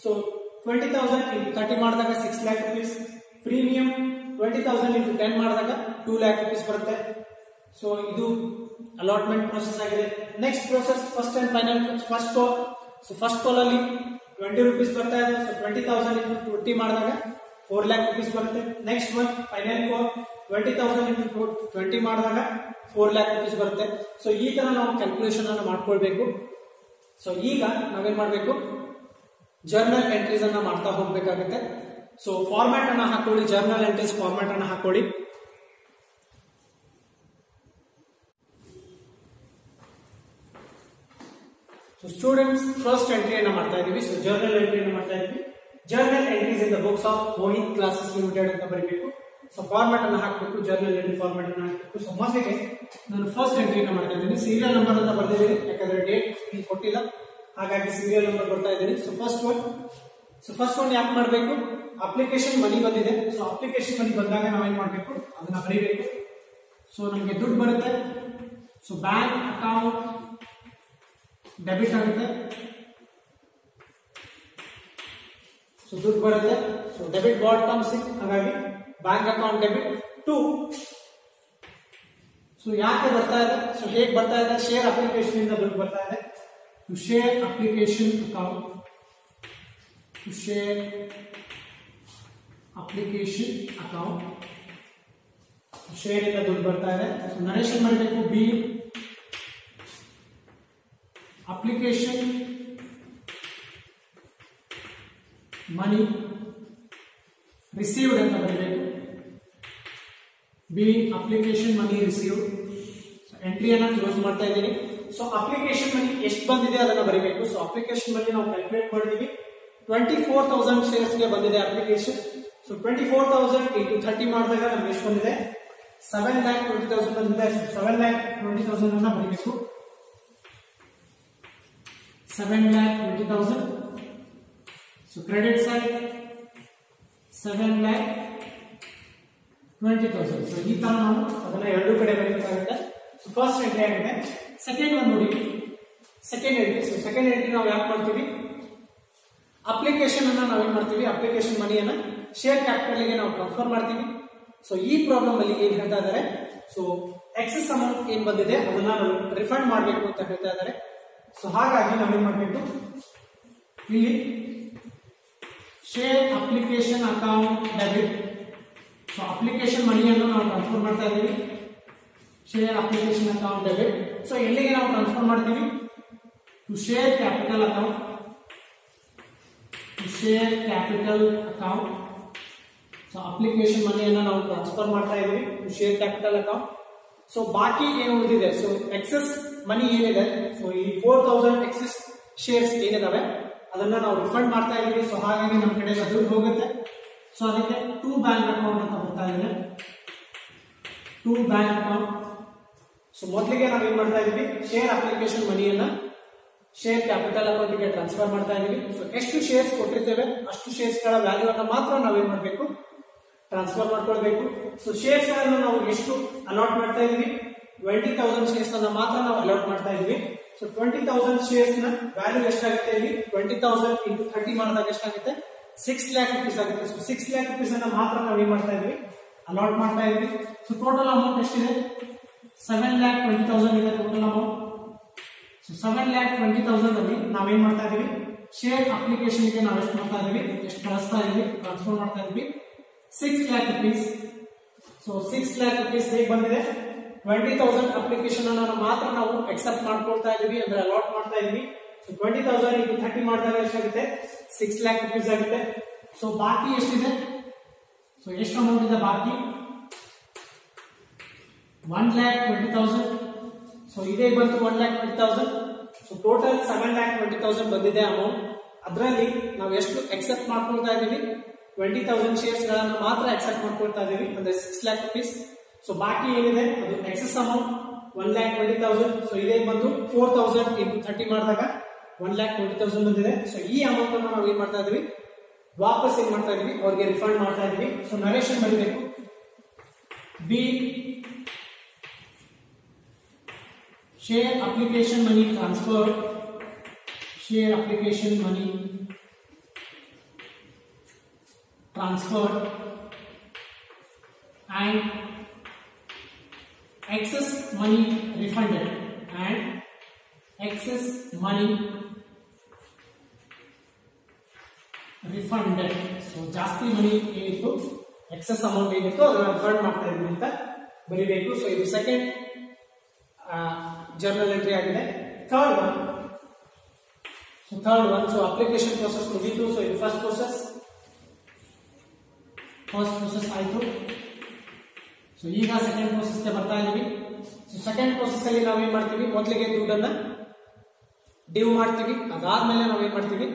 So 20,000 into 30 ಮಾಡಿದಾಗ 6 lakh rupees ಪ್ರೀಮಿಯಂ, 20,000 into 10 ಮಾಡಿದಾಗ 2 lakh rupees ಬರುತ್ತೆ. ಸೊ ಇದು ಅಲಾಟ್ಮೆಂಟ್ ಪ್ರೋಸೆಸ್ ಆಗಿದೆ. Next process first and final, first call. So first call ಅಲ್ಲಿ 20 rupees ಬರ್ತಾ ಇದೆ. So 20,000 into 20 ಮಾಡಿದಾಗ 4 lakh rupees ಬರುತ್ತೆ. Next one final call, 20,000 into 20 ಮಾಡಿದಾಗ 4 lakh rupees ಬರುತ್ತೆ. ಸೊ ಈ ತರ ನಾವು ಕ್ಯಾಲ್ಕುಲೇಷನ್ ಅನ್ನು ಮಾಡ್ಕೊಳ್ಬೇಕು. ಸೊ ಈಗ ನಾವೇನ್ ಮಾಡ್ಬೇಕು, ಜರ್ನಲ್ ಎಂಟ್ರೀಸ್ ಅನ್ನ ಮಾಡ್ತಾ ಹೋಗ್ಬೇಕಾಗುತ್ತೆ. ಸೊ ಫಾರ್ಮ್ಯಾಟ್ ಅನ್ನ ಹಾಕೊಳ್ಳಿ, ಜರ್ನಲ್ ಎಂಟ್ರೀಸ್ ಫಾರ್ಮ್ಯಾಟ್ ಅನ್ನ ಹಾಕೊಳ್ಳಿ. ಸೊ ಸ್ಟೂಡೆಂಟ್ಸ್ ಫಸ್ಟ್ ಎಂಟ್ರಿಯನ್ನು ಮಾಡ್ತಾ ಇದೀವಿ. ಸೊ ಜರ್ನಲ್ ಎಂಟ್ರಿಯನ್ನು ಮಾಡ್ತಾ ಇದೀವಿ. Journal entries in the books of Mohit classes limited ಅಂತ ಬರೀಬೇಕು. ಸೊ ಫಾರ್ಮ್ಯಾಟ್ ಅನ್ನು ಹಾಕಬೇಕು, ಜರ್ನಲ್ ಎಂಟ್ರಿ ಫಾರ್ಮ್ಯಾಟ್ ಅನ್ನು ಹಾಕಬೇಕು. ಸೊ ಮೊದಲಿಗೆ ನಾನು ಫಸ್ಟ್ ಎಂಟ್ರಿಯನ್ನು ಮಾಡ್ತಾ ಇದ್ದೀನಿ. ಸೀರಿಯಲ್ ನಂಬರ್ ಅಂತ ಬರ್ದಿದ್ದೀನಿ, ಯಾಕಂದ್ರೆ ಡೇಟ್ ಕೊಟ್ಟಿಲ್ಲ, ಹಾಗಾಗಿ ಸೀರಿಯಲ್ ನಂಬರ್ ಬರ್ತಾ ಇದ್ದೀನಿ. ಸೊ ಫಸ್ಟ್ ಒನ್ ಯಾಕೆ ಮಾಡಬೇಕು, ಅಪ್ಲಿಕೇಶನ್ ಮನಿ ಬಂದಿದೆ. ಸೊ ಅಪ್ಲಿಕೇಶನ್ ಮನಿ ಬಂದಾಗ ನಾವೇನ್ ಮಾಡಬೇಕು, ಅದನ್ನ ಬರೀಬೇಕು. ಸೊ ನಮಗೆ ದುಡ್ಡು ಬರುತ್ತೆ. ಸೊ ಬ್ಯಾಂಕ್ ಅಕೌಂಟ್ ಡೆಬಿಟ್ ಆಗುತ್ತೆ. ಸೊ ದುಡ್ಡು ಬರುತ್ತೆ. So debit what comes in, ಹಾಗಾಗಿ bank account debit to. So ಯಾಕೆ ಬರ್ತಾ ಇದೆ, ಸೊ ಹೇಗೆ ಬರ್ತಾ ಇದೆ, ಶೇರ್ ಅಪ್ಲಿಕೇಶನ್ ಇಂದ ದುಡ್ಡು ಬರ್ತಾ ಇದೆ. To share application account, to share application account, share ಇಂದ ದುಡ್ಡು ಬರ್ತಾ ಇದೆ. ಸೊ ನರೇಶನ್ ಮಾಡಬೇಕು, ಬಿ ಅಪ್ಲಿಕೇಶನ್ ಮನಿ ರಿಸೀವ್ಡ್ ಅಂತ ಬರಬೇಕು. Be application money received. ಎಂಟ್ರಿಯನ್ನ ಕ್ಲೋಸ್ ಮಾಡ್ತಾ ಇದ್ದೀನಿ. ಸೊ ಅಪ್ಲಿಕೇಶನ್ ಮನಿ ಎಷ್ಟು ಬಂದಿದೆ ಅದನ್ನ ಬರೀಬೇಕು. ಸೊ ಅಪ್ಲಿಕೇಶನ್ ಮನಿ ನಾವು ಕ್ಯಾಲ್ಕುಲೇಟ್ ಮಾಡಿದೀವಿ. 24,000 ಶೇರ್ಸ್ ಗೆ ಬಂದಿದೆ ಅಪ್ಲಿಕೇಶನ್. ಸೊ 24,000 into 30 ಮಾಡಿದಾಗ ನಮ್ಗೆ ಎಷ್ಟು ಬಂದಿದೆ, 7,20,000 ಬಂದಿದೆ. 7,20,000 ಅನ್ನ ಬರೀಬೇಕು. 7,20,000. So credit side 7,20,000. ಸೊ ಈ ತರ ನಾವು ಅದನ್ನ ಎರಡು ಕಡೆ ಬರೀಬೇಕಾಗುತ್ತೆ. ಸೊ ಫಸ್ಟ್ ಎಂಟ್ರಿ ಆಗಿದೆ. ಸೆಕೆಂಡ್ ಒನ್ ನೋಡಿ, second entry. So second entry ನಾವು ಯಾಕೆ ಮಾಡ್ತೀವಿ, ಅಪ್ಲಿಕೇಶನ್ ಅನ್ನ ನಾವೇನ್ ಮಾಡ್ತೀವಿ, ಅಪ್ಲಿಕೇಶನ್ ಮನಿಯನ್ನ ಶೇರ್ ಕ್ಯಾಪಿಟಲ್ ಗೆ ನಾವು ಟ್ರಾನ್ಸ್ಫರ್ ಮಾಡ್ತೀವಿ. ಸೊ ಈ ಪ್ರಾಬ್ಲಮ್ ಅಲ್ಲಿ ಏನ್ ಹೇಳ್ತಾ ಇದ್ದಾರೆ, ಸೊ ಎಕ್ಸೆಸ್ ಅಮೌಂಟ್ ಏನ್ ಬಂದಿದೆ ಅದನ್ನ ನಾವು ರಿಫಂಡ್ ಮಾಡಬೇಕು ಅಂತ ಹೇಳ್ತಾ ಇದ್ದಾರೆ. ಸೊ ಹಾಗಾಗಿ ನಾವೇನ್ ಮಾಡಬೇಕು, ಇಲ್ಲಿ share application account debit. So application ಮನಿಯನ್ನು ನಾವು ಟ್ರಾನ್ಸ್ಫರ್ ಮಾಡ್ತಾ ಇದ್ದೀವಿ. Share application account debit. So ಎಲ್ಲಿಗೆ ನಾವು ಟ್ರಾನ್ಸ್ಫರ್ ಮಾಡ್ತೀವಿ, to share capital account, to share capital account. So application ಮನಿಯನ್ನು ನಾವು ಟ್ರಾನ್ಸ್ಫರ್ ಮಾಡ್ತಾ ಇದ್ದೀವಿ to share capital account. So ಬಾಕಿ ಏನು ಉಳಿದಿದೆ, ಸೊ ಎಕ್ಸೆಸ್ ಮನಿ ಏನಿದೆ, ಸೊ ಈ 4,000 ಎಕ್ಸೆಸ್ ಶೇರ್ಸ್ ಏನಿದಾವೆ ಅದನ್ನ ನಾವು ರಿಫಂಡ್ ಮಾಡ್ತಾ ಇದೀವಿ. ಸೊ ಹಾಗಾಗಿ ನಮ್ಮ ಕಡೆ ದುಡ್ಡು ಹೋಗುತ್ತೆ. ಸೊ ಅದಕ್ಕೆ ಟು ಬ್ಯಾಂಕ್ ಅಕೌಂಟ್ ಅಂತ ಬರ್ತಾ ಇದೆ, ಟು ಬ್ಯಾಂಕ್ ಅಕೌಂಟ್. ಸೊ ಮೊದಲಿಗೆ ನಾವು ಏನ್ ಮಾಡ್ತಾ ಇದೀವಿ, ಶೇರ್ ಅಪ್ಲಿಕೇಶನ್ ಮನಿಯನ್ನ ಶೇರ್ ಕ್ಯಾಪಿಟಲ್ ಅಕೌಂಟ್ ಗೆ ಟ್ರಾನ್ಸ್ಫರ್ ಮಾಡ್ತಾ ಇದೀವಿ. ಸೊ ಎಷ್ಟು ಶೇರ್ಸ್ ಕೊಟ್ಟಿರ್ತೇವೆ ಅಷ್ಟು ಶೇರ್ಸ್ ಗಳ ವ್ಯಾಲ್ಯೂ ಅನ್ನ ಮಾತ್ರ ನಾವೇನ್ ಮಾಡಬೇಕು, ಟ್ರಾನ್ಸ್ಫರ್ ಮಾಡ್ಕೊಳ್ಬೇಕು. ಸೊ ಶೇರ್ಸ್ ಗಳನ್ನು ನಾವು ಎಷ್ಟು ಅಲಾಟ್ ಮಾಡ್ತಾ ಇದೀವಿ, 20,000 ಶೇರ್ಸ್ ಅನ್ನ ಮಾತ್ರ ನಾವು ಅಲಾಟ್ ಮಾಡ್ತಾ ಇದೀವಿ. ಸೊ 20,000 ಶೇರ್ಸ್ ನ ವ್ಯಾಲ್ಯೂ ಎಷ್ಟಾಗುತ್ತೆ, ಇಲ್ಲಿ 20,000 into 30 ಮಾಡಿದಾಗ ಎಷ್ಟಾಗುತ್ತೆ, 6 lakh rupees ಆಗುತ್ತೆ. ಸೊ 6 lakh rupees ಅನ್ನ ಮಾತ್ರ ನಾವು ಏನ್ ಮಾಡ್ತಾ ಇದೀವಿ, ಅಲಾಟ್ ಮಾಡ್ತಾ ಇದೀವಿ. ಸೊ ಟೋಟಲ್ ಅಮೌಂಟ್ ಎಷ್ಟಿದೆ, 7,20,000 ಇದೆ ಟೋಟಲ್ ಅಮೌಂಟ್. ಸೊ 7,20,000 ಅಲ್ಲಿ ನಾವೇನ್ ಮಾಡ್ತಾ ಇದೀವಿ, ಶೇರ್ ಅಪ್ಲಿಕೇಶನ್ ಗೆ ನಾವು ಎಷ್ಟು ಮಾಡ್ತಾ ಇದೀವಿ, ಎಷ್ಟು ಕಳಿಸ್ತಾ ಇದೀವಿ, ಟ್ರಾನ್ಸ್ಫರ್ ಮಾಡ್ತಾ ಇದೀವಿ, 6 lakh rupees. So 6 lakh rupees ಹೇಗೆ ಬಂದಿದೆ, 20,000 ಅಪ್ಲಿಕೇಶನ್ ಅನ್ನ ಮಾತ್ರ ನಾವು ಅಕ್ಸೆಪ್ಟ್ ಮಾಡ್ಕೊಳ್ತಾ ಇದೀವಿ, ಅಂದ್ರೆ ಅಲಾಟ್ ಮಾಡ್ತಾ ಇದೀವಿ. ಸೊ 20,000 into 30 ಮಾಡಿದಾಗ ಎಷ್ಟಾಗುತ್ತೆ, 6 lakh rupees ಆಗುತ್ತೆ. ಸೊ ಬಾಕಿ ಎಷ್ಟಿದೆ, ಸೊ ಎಷ್ಟು ಅಮೌಂಟ್ ಇದೆ ಬಾಕಿ, 1,20,000. ಸೊ ಇದೇ ಬಂತು 1,20,000. ಸೊ ಟೋಟಲ್ 7,20,000 ಬಂದಿದೆ ಅಮೌಂಟ್. ಅದರಲ್ಲಿ ನಾವು ಎಷ್ಟು ಅಕ್ಸೆಪ್ಟ್ ಮಾಡ್ಕೊಳ್ತಾ ಇದೀವಿ, 20,000 ಶೇರ್ಸ್ ಗಳನ್ನ ಮಾತ್ರ ಅಕ್ಸೆಪ್ಟ್ ಮಾಡ್ಕೊಳ್ತಾ ಇದೀವಿ, ಅಂದ್ರೆ 6 lakh rupees. ಸೊ ಬಾಕಿ ಏನಿದೆ ಅದು ಎಕ್ಸೆಸ್ ಅಮೌಂಟ್ 1,20,000. ಸೊ ಇದೇ ಬಂದು 4,000 into 30 ಮಾಡಿದಾಗ 1,20,000 ಬಂದಿದೆ. ಸೊ ಈ ಅಮೌಂಟ್ ಅನ್ನು ನಾವು ಏನ್ ಮಾಡ್ತಾ ಇದೀವಿ, ವಾಪಸ್ ಏನ್ ಮಾಡ್ತಾ ಇದೀವಿ, ಅವ್ರಿಗೆ ರಿಫಂಡ್ ಮಾಡ್ತಾ ಇದೀವಿ. ಸೊ ನರೇಶನ್ ಬರೀಬೇಕು, B share application money transfer, share application money transfer and excess money refunded, and excess money refunded. So ಜಾಸ್ತಿ ಮನಿ ಏನಿತ್ತು, ಎಕ್ಸೆಸ್ ಅಮೌಂಟ್ ಏನಿತ್ತು ಅದನ್ನ ರಿಫಂಡ್ ಮಾಡ್ತಾ ಇದೀವಿ ಅಂತ ಬರೀಬೇಕು. ಸೊ ಇದು ಸೆಕೆಂಡ್ ಜರ್ನಲ್ ಎಂಟ್ರಿ ಆಗಿದೆ. Third one, so application process ಮುಗೀತು. ಸೊ ಇದು ಫಸ್ಟ್ ಪ್ರೋಸೆಸ್ ಆಯ್ತು. ಸೊ ಈಗ ಸೆಕೆಂಡ್ ಪ್ರೋಸೆಸ್ ಗೆ ಬರ್ತಾ ಇದೀವಿ. ಸೊ ಸೆಕೆಂಡ್ ಪ್ರೋಸೆಸ್ ಅಲ್ಲಿ ನಾವೇನ್ ಮಾಡ್ತೀವಿ, ಮೊದಲಿಗೆ ದುಡ್ಡನ್ನ ಡ್ಯೂ ಮಾಡ್ತೀವಿ, ಅದಾದ್ಮೇಲೆ ನಾವೇನ್ ಮಾಡ್ತೀವಿ,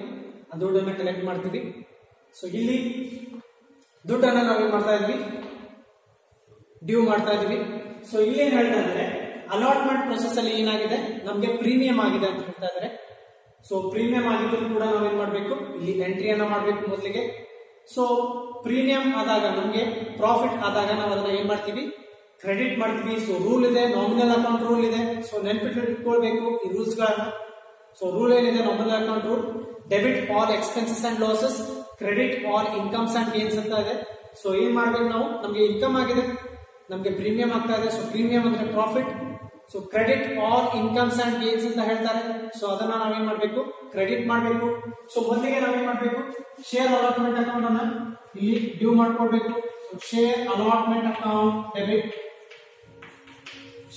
ಆ ದುಡ್ಡನ್ನ ಕಲೆಕ್ಟ್ ಮಾಡ್ತೀವಿ. ಸೊ ಇಲ್ಲಿ ದುಡ್ಡನ್ನ ನಾವೇನ್ ಮಾಡ್ತಾ ಇದೀವಿ, ಡ್ಯೂ ಮಾಡ್ತಾ ಇದೀವಿ. ಸೊ ಇಲ್ಲಿ ಏನ್ ಹೇಳ್ತಾ ಇದ್ದಾರೆ, ಅಲಾಟ್ಮೆಂಟ್ ಪ್ರೋಸೆಸ್ ಅಲ್ಲಿ ಏನಾಗಿದೆ, ನಮ್ಗೆ ಪ್ರೀಮಿಯಂ ಆಗಿದೆ ಅಂತ ಹೇಳ್ತಾ ಇದ್ದಾರೆ. ಸೊ ಪ್ರೀಮಿಯಂ ಆಗಿದ್ರು ಕೂಡ ನಾವೇನ್ ಮಾಡಬೇಕು, ಇಲ್ಲಿ ಎಂಟ್ರಿಯನ್ನ ಮಾಡಬೇಕು ಮೊದಲಿಗೆ. ಸೊ ಪ್ರೀಮಿಯಂ ಆದಾಗ ನಮಗೆ ಪ್ರಾಫಿಟ್ ಆದಾಗ ನಾವು ಅದನ್ನ ಏನ್ ಮಾಡ್ತೀವಿ, ಕ್ರೆಡಿಟ್ ಮಾಡ್ತೀವಿ. ಸೊ ರೂಲ್ ಇದೆ, ನಾಮಿನಲ್ ಅಕೌಂಟ್ ರೂಲ್ ಇದೆ. ಸೊ ನೆನ್ಪಿಟ್ಕೊಳ್ಬೇಕು ಈ ರೂಲ್ಸ್ ಗಳನ್ನ. ಸೊ ರೂಲ್ ಏನಿದೆ, nominal account rule, debit all expenses and losses, credit all incomes and gains ಅಂತ ಇದೆ. ಸೊ ಏನ್ ಮಾಡ್ಬೇಕು ನಾವು, ನಮ್ಗೆ ಇನ್ಕಮ್ ಆಗಿದೆ, ನಮ್ಗೆ ಪ್ರೀಮಿಯಂ ಆಗ್ತಾ ಇದೆ. ಸೊ ಪ್ರೀಮಿಯಂ ಅಂದ್ರೆ profit. So credit all incomes and gains ಅಂತ ಹೇಳ್ತಾರೆ. ಸೊ ಅದನ್ನ ನಾವೇನ್ ಮಾಡ್ಬೇಕು, ಕ್ರೆಡಿಟ್ ಮಾಡಬೇಕು. ಸೊ ಮೊದಲಿಗೆ ನಾವೇನ್ ಮಾಡ್ಬೇಕು, ಶೇರ್ ಅಲಾಟ್ಮೆಂಟ್ ಅಕೌಂಟ್ ಅನ್ನ ಇಲ್ಲಿ ಡ್ಯೂ ಮಾಡ್ಕೊಳ್ಬೇಕು. So share allotment account debit,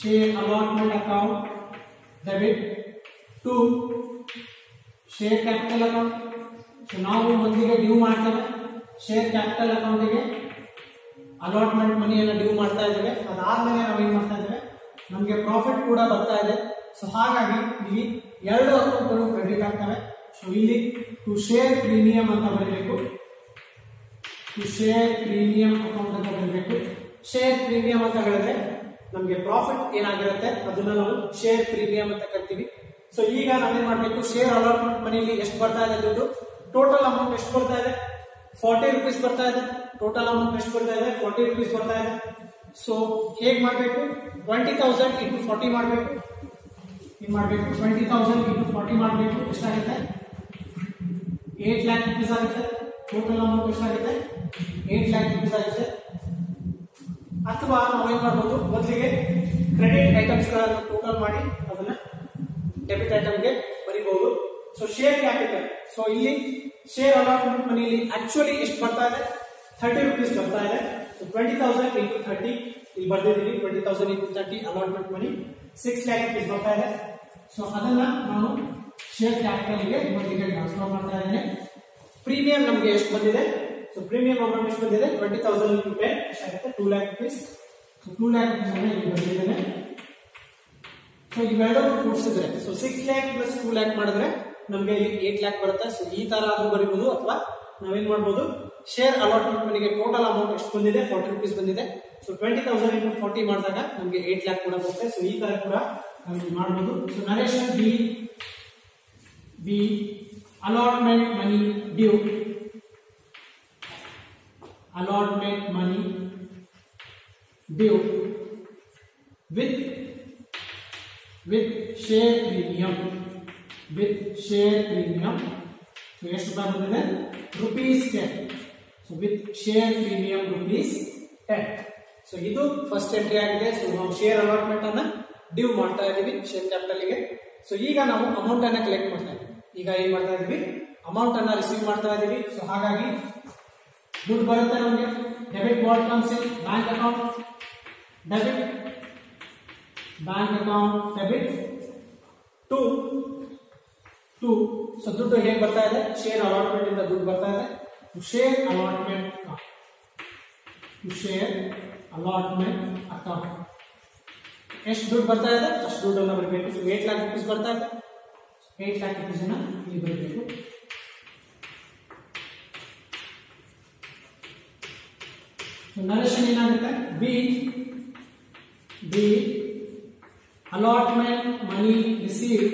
share allotment account debit to share capital account. So ನಾವು ಮೊದಲಿಗೆ ಡ್ಯೂ ಮಾಡ್ತೇವೆ, ಶೇರ್ ಕ್ಯಾಪಿಟಲ್ ಅಕೌಂಟಿಗೆ ಅಲಾಟ್ಮೆಂಟ್ ಮನಿಯನ್ನ ಡ್ಯೂ ಮಾಡ್ತಾ ಇದ್ದೇವೆ. ಅದಾದ್ಮೇಲೆ ನಾವೇನ್ ಮಾಡ್ತಾ ಇದ್ದೇವೆ, ನಮಗೆ ಪ್ರಾಫಿಟ್ ಕೂಡ ಬರ್ತಾ ಇದೆ. ಸೊ ಹಾಗಾಗಿ ಇಲ್ಲಿ ಎರಡು ಅಕೌಂಟ್ಗಳು ಕ್ರೆಡಿಟ್ ಆಗ್ತವೆ. ಸೊ ಇಲ್ಲಿ ಟು ಶೇರ್ ಪ್ರೀಮಿಯಂ ಅಂತ ಬರಬೇಕು, ಟು ಶೇರ್ ಪ್ರೀಮಿಯಂ ಅಕೌಂಟ್ ಅಂತ ಬರಬೇಕು. ಶೇರ್ ಪ್ರೀಮಿಯಂ ಅಂತ ಹೇಳಿದ್ರೆ ನಮಗೆ ಪ್ರಾಫಿಟ್ ಏನಾಗಿರುತ್ತೆ ಅದನ್ನ ನಾವು ಶೇರ್ ಪ್ರೀಮಿಯಂ ಅಂತ ಕರಿತೀವಿ. ಸೊ ಈಗ ನಾವೇನ್ ಮಾಡ್ಬೇಕು, ಶೇರ್ ಅಲಾಟ್ಮೆಂಟ್ ಮನಿಲಿ ಎಷ್ಟು ಬರ್ತಾ ಇದೆ ದುಡ್ಡು, ಟೋಟಲ್ ಅಮೌಂಟ್ ಎಷ್ಟು ಬರ್ತಾ ಇದೆ, 40 rupees ಬರ್ತಾ ಇದೆ. ಟೋಟಲ್ ಅಮೌಂಟ್ ಎಷ್ಟು ಬರ್ತಾ ಇದೆ, 40 rupees ಬರ್ತಾ ಇದೆ. ಸೊ ಹೇಗ್ ಮಾಡ್ಬೇಕು, 20,000 into 40 ಮಾಡಬೇಕು. ಏನ್ ಮಾಡ್ಬೇಕು, 20,000 into 40 ಮಾಡಬೇಕು. ಎಷ್ಟಾಗುತ್ತೆ, 8 lakh rupees ಆಗುತ್ತೆ. ಟೋಟಲ್ ಅಮೌಂಟ್ ಎಷ್ಟಾಗುತ್ತೆ, 8 lakh rupees ಆಗುತ್ತೆ. ಅಥವಾ ನಾವೇನ್ ಮಾಡ್ಬೋದು, ಮೊದಲಿಗೆ ಕ್ರೆಡಿಟ್ ಐಟಮ್ಸ್ ಗಳನ್ನು ಟೋಟಲ್ ಮಾಡಿ ಅದನ್ನ ಡೆಬಿಟ್ ಐಟಮ್ಗೆ ಬರೀಬಹುದು. ಸೊ ಶೇರ್ ಕ್ಯಾಪಿಟಲ್, ಸೊ ಇಲ್ಲಿ ಶೇರ್ ಅಲಾಟ್ಮೆಂಟ್ ಮನಿಯಲ್ಲಿ ಆಕ್ಚುಲಿ ಎಷ್ಟು ಬರ್ತಾ ಇದೆ, 30 rupees ಬರ್ತಾ ಇದೆ. ಸೊ 20,000 into 30 ಇಲ್ಲಿ ಬರ್ದಿದ್ದೀವಿ. 20,000 into 30 ಅಲಾಟ್ಮೆಂಟ್ ಮನಿ 6 lakh rupees ಬರ್ತಾ ಇದೆ. ಸೊ ಅದನ್ನ ನಾನು ಶೇರ್ ಕ್ಯಾಪಿಟಲ್ಗೆ ಮೊದಲಿಗೆ ಟ್ರಾನ್ಸ್ಫರ್ ಮಾಡ್ತಾ ಇದ್ದೇನೆ. ಪ್ರೀಮಿಯಂ ನಮಗೆ ಎಷ್ಟು ಬಂದಿದೆ, ಸೊ ಪ್ರೀಮಿಯಂ ಅಮೌಂಟ್ ಎಷ್ಟು ಬಂದಿದೆ, 20,000 into 10 ಎಷ್ಟಾಗುತ್ತೆ, 2 lakh rupees. So 2 lakh rupees ಅನ್ನು ಇಲ್ಲಿ ಬರ್ದಿದ್ದೇನೆ. ಸೊ ಇವೆರಡೂ ಕೂಡಿಸಿದ್ರೆ, ಸೊ 6 lakh plus 2 lakh ಮಾಡಿದ್ರೆ ನಮಗೆ ಇಲ್ಲಿ 8 lakh ಬರುತ್ತೆ. ಸೊ ಈ ತರ ಆದ್ರೂ ಬರೀಬಹುದು, ಅಥವಾ ನಾವೇನ್ ಮಾಡ್ಬೋದು, ಶೇರ್ ಅಲಾಟ್ಮೆಂಟ್ ಮನಿಗೆ ಟೋಟಲ್ ಅಮೌಂಟ್ ಎಷ್ಟು ಬಂದಿದೆ, 40 rupees ಬಂದಿದೆ. ಸೊ 20,000 into 40 ಮಾಡಿದಾಗ ನಮಗೆ 8 lakh ಕೂಡ ಬರುತ್ತೆ. ಸೊ ಈ ತರ ಕೂಡ ನಾವು ಮಾಡಬಹುದು. So narration B allotment money due, allotment money due with share premium, with share premium. So ಎಷ್ಟು ಬಂದಿದೆ, ₹10. So with share premium ₹10. So ಇದು ಫಸ್ಟ್ ಎಂಟ್ರಿ ಆಗಿದೆ. ಸೊ ನಾವು ಶೇರ್ ಅಲಾಟ್ಮೆಂಟ್ ಅನ್ನ ಡ್ಯೂ ಮಾಡ್ತಾ ಇದೀವಿ ಶೇರ್ ಕ್ಯಾಪಿಟಲ್ ಗೆ. ಸೊ ಈಗ ನಾವು ಅಮೌಂಟ್ ಅನ್ನ ಕಲೆಕ್ಟ್ ಮಾಡ್ತಾ ಇದೀವಿ. ಈಗ ಏನ್ ಮಾಡ್ತಾ ಇದೀವಿ, ಅಮೌಂಟ್ ಅನ್ನ ರಿಸೀವ್ ಮಾಡ್ತಾ ಇದೀವಿ. ಸೊ ಹಾಗಾಗಿ ದುಡ್ಡು ಬರುತ್ತೆ ನಮಗೆ. Debit what comes in bank account, debit bank account debit to. So ದುಡ್ಡು ಹೇಗೆ ಬರ್ತಾ ಇದೆ, ಶೇರ್ ಅಲಾಟ್ಮೆಂಟ್ ಇಂದ ದುಡ್ಡು ಬರ್ತಾ ಇದೆ. Share allotment, share allotment account ಎಷ್ಟು ದುಡ್ಡು ಬರ್ತಾ ಇದೆ ಅಷ್ಟು ದುಡ್ಡನ್ನು ಬರಬೇಕು. ಸೊ 8 lakh rupees ಬರ್ತಾ ಇದೆ, 8 lakh rupees ಅನ್ನ ಇಲ್ಲಿ ಬರಬೇಕು. ನರೇಶನ್ ಏನಾಗುತ್ತೆ, ಬಿ ಅಲಾಟ್ಮೆಂಟ್ ಮನಿ ರಿಸೀವ್,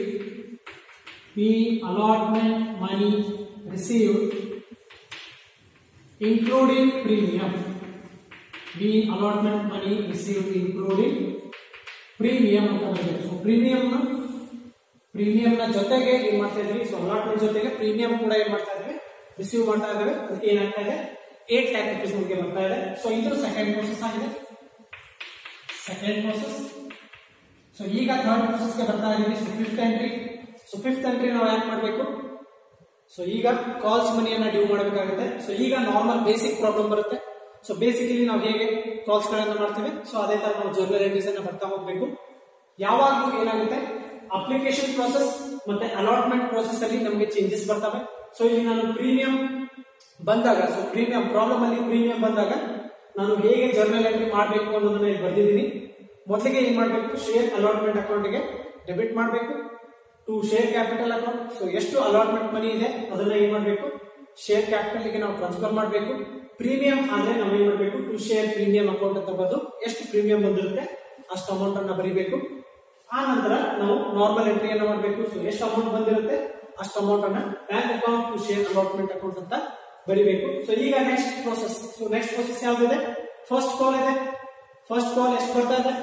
ಬಿ ಅಲಾಟ್ಮೆಂಟ್ ಮನಿ receive including premium, B allotment ಮನಿ ರಿಸೀವ್ including ಪ್ರೀಮಿಯಂ ಅಂತ ಬರುತ್ತೆ. ಸೊ ಪ್ರೀಮಿಯಂ ನ ಜೊತೆಗೆ ಏನ್ ಮಾಡ್ತಾ ಇದ್ವಿ, ಸೊ ಅಲಾಟ್ಮೆಂಟ್ ಜೊತೆಗೆ ಪ್ರೀಮಿಯಂ ಕೂಡ ಏನ್ ಮಾಡ್ತಾ ಇದ್ವಿ, ರಿಸೀವ್ ಮಾಡ್ತಾ ಇದ್ದೇವೆ. ಅದಕ್ಕೆ ಏನಾಗ್ತಾ ಇದೆ, 8 lakh rupees ನಮಗೆ ಬರ್ತಾ ಇದೆ. ಸೊ ಇದು ಸೆಕೆಂಡ್ ಪ್ರೋಸೆಸ್ ಆಗಿದೆ, ಸೆಕೆಂಡ್ ಪ್ರೋಸೆಸ್. ಸೊ ಈಗ ಥರ್ಡ್ ಪ್ರೋಸೆಸ್ ಗೆ ಬರ್ತಾ ಇದೀವಿ. So fifth entry. So fifth entry ನಾವು ಯಾಕೆ ಮಾಡಬೇಕು, ಸೊ ಈಗ ಕಾಲ್ಸ್ ಮನಿಯನ್ನ ಡ್ಯೂ ಮಾಡಬೇಕಾಗುತ್ತೆ. ಸೊ ಈಗ ನಾರ್ಮಲ್ ಬೇಸಿಕ್ ಪ್ರಾಬ್ಲಮ್ ಬರುತ್ತೆ. ಸೊ ಬೇಸಿಕಲಿ ನಾವು ಹೇಗೆ ಕಾಲ್ಸ್ ಗಳನ್ನ ಮಾಡ್ತೇವೆ, ಸೊ ಅದೇ ತರ ನಾವು ಜರ್ನಲ್ ಎಂಟ್ರೀಸ್ ಅನ್ನ ಬರ್ತಾ ಹೋಗ್ಬೇಕು. ಯಾವಾಗಲೂ ಏನಾಗುತ್ತೆ, ಅಪ್ಲಿಕೇಶನ್ ಪ್ರೋಸೆಸ್ ಮತ್ತೆ ಅಲಾಟ್ಮೆಂಟ್ ಪ್ರೋಸೆಸ್ ಅಲ್ಲಿ ನಮಗೆ ಚೇಂಜಸ್ ಬರ್ತವೆ. ಸೊ ಇಲ್ಲಿ ನಾನು ಪ್ರೀಮಿಯಂ ಬಂದಾಗ, ಸೊ ಪ್ರೀಮಿಯಂ ಪ್ರಾಬ್ಲಮ್ ಅಲ್ಲಿ ಪ್ರೀಮಿಯಂ ಬಂದಾಗ ನಾನು ಹೇಗೆ ಜರ್ನಲ್ ಎಂಟ್ರಿ ಮಾಡಬೇಕು ಅನ್ನೋದನ್ನ ಇಲ್ಲಿ ಬರ್ದಿದ್ದೀನಿ. ಮೊದಲಿಗೆ ಏನ್ ಮಾಡಬೇಕು, ಶೇರ್ ಅಲಾಟ್ಮೆಂಟ್ ಅಕೌಂಟ್ಗೆ ಡೆಬಿಟ್ ಮಾಡಬೇಕು to share capital account. So ಎಷ್ಟು ಅಲಾಟ್ಮೆಂಟ್ ಮನಿ ಇದೆ ಅದನ್ನ ಏನ್ ಮಾಡಬೇಕು, ಶೇರ್ ಕ್ಯಾಪಿಟಲ್ ಗೆ ನಾವು ಟ್ರಾನ್ಸ್ಫರ್ ಮಾಡಬೇಕು. ಪ್ರೀಮಿಯಂ ಆದ್ರೆ ನಾವು ಏನ್ ಮಾಡಬೇಕು, ಟು ಶೇರ್ ಪ್ರೀಮಿಯಂ ಅಕೌಂಟ್ ಅಂತ ಬರೆದು ಎಷ್ಟು ಪ್ರೀಮಿಯಂ ಬಂದಿರುತ್ತೆ ಅಷ್ಟು ಅಮೌಂಟ್ ಅನ್ನ ಬರೀಬೇಕು. ಆ ನಂತರ ನಾವು ನಾರ್ಮಲ್ ಎಂಟ್ರಿಯನ್ನ ಮಾಡಬೇಕು. ಸೊ ಎಷ್ಟು ಅಮೌಂಟ್ ಬಂದಿರುತ್ತೆ ಅಷ್ಟು ಅಮೌಂಟ್ ಅನ್ನ bank account to share allotment account ಅಂತ ಬರಿಬೇಕು. ಸೊ ಈಗ next process. So next process ಯಾವ್ದಿದೆ? ಫಸ್ಟ್ ಕಾಲ್ ಇದೆ. ಫಸ್ಟ್ ಕಾಲ್ ಎಷ್ಟು ಬರ್ತಾ ಇದೆ?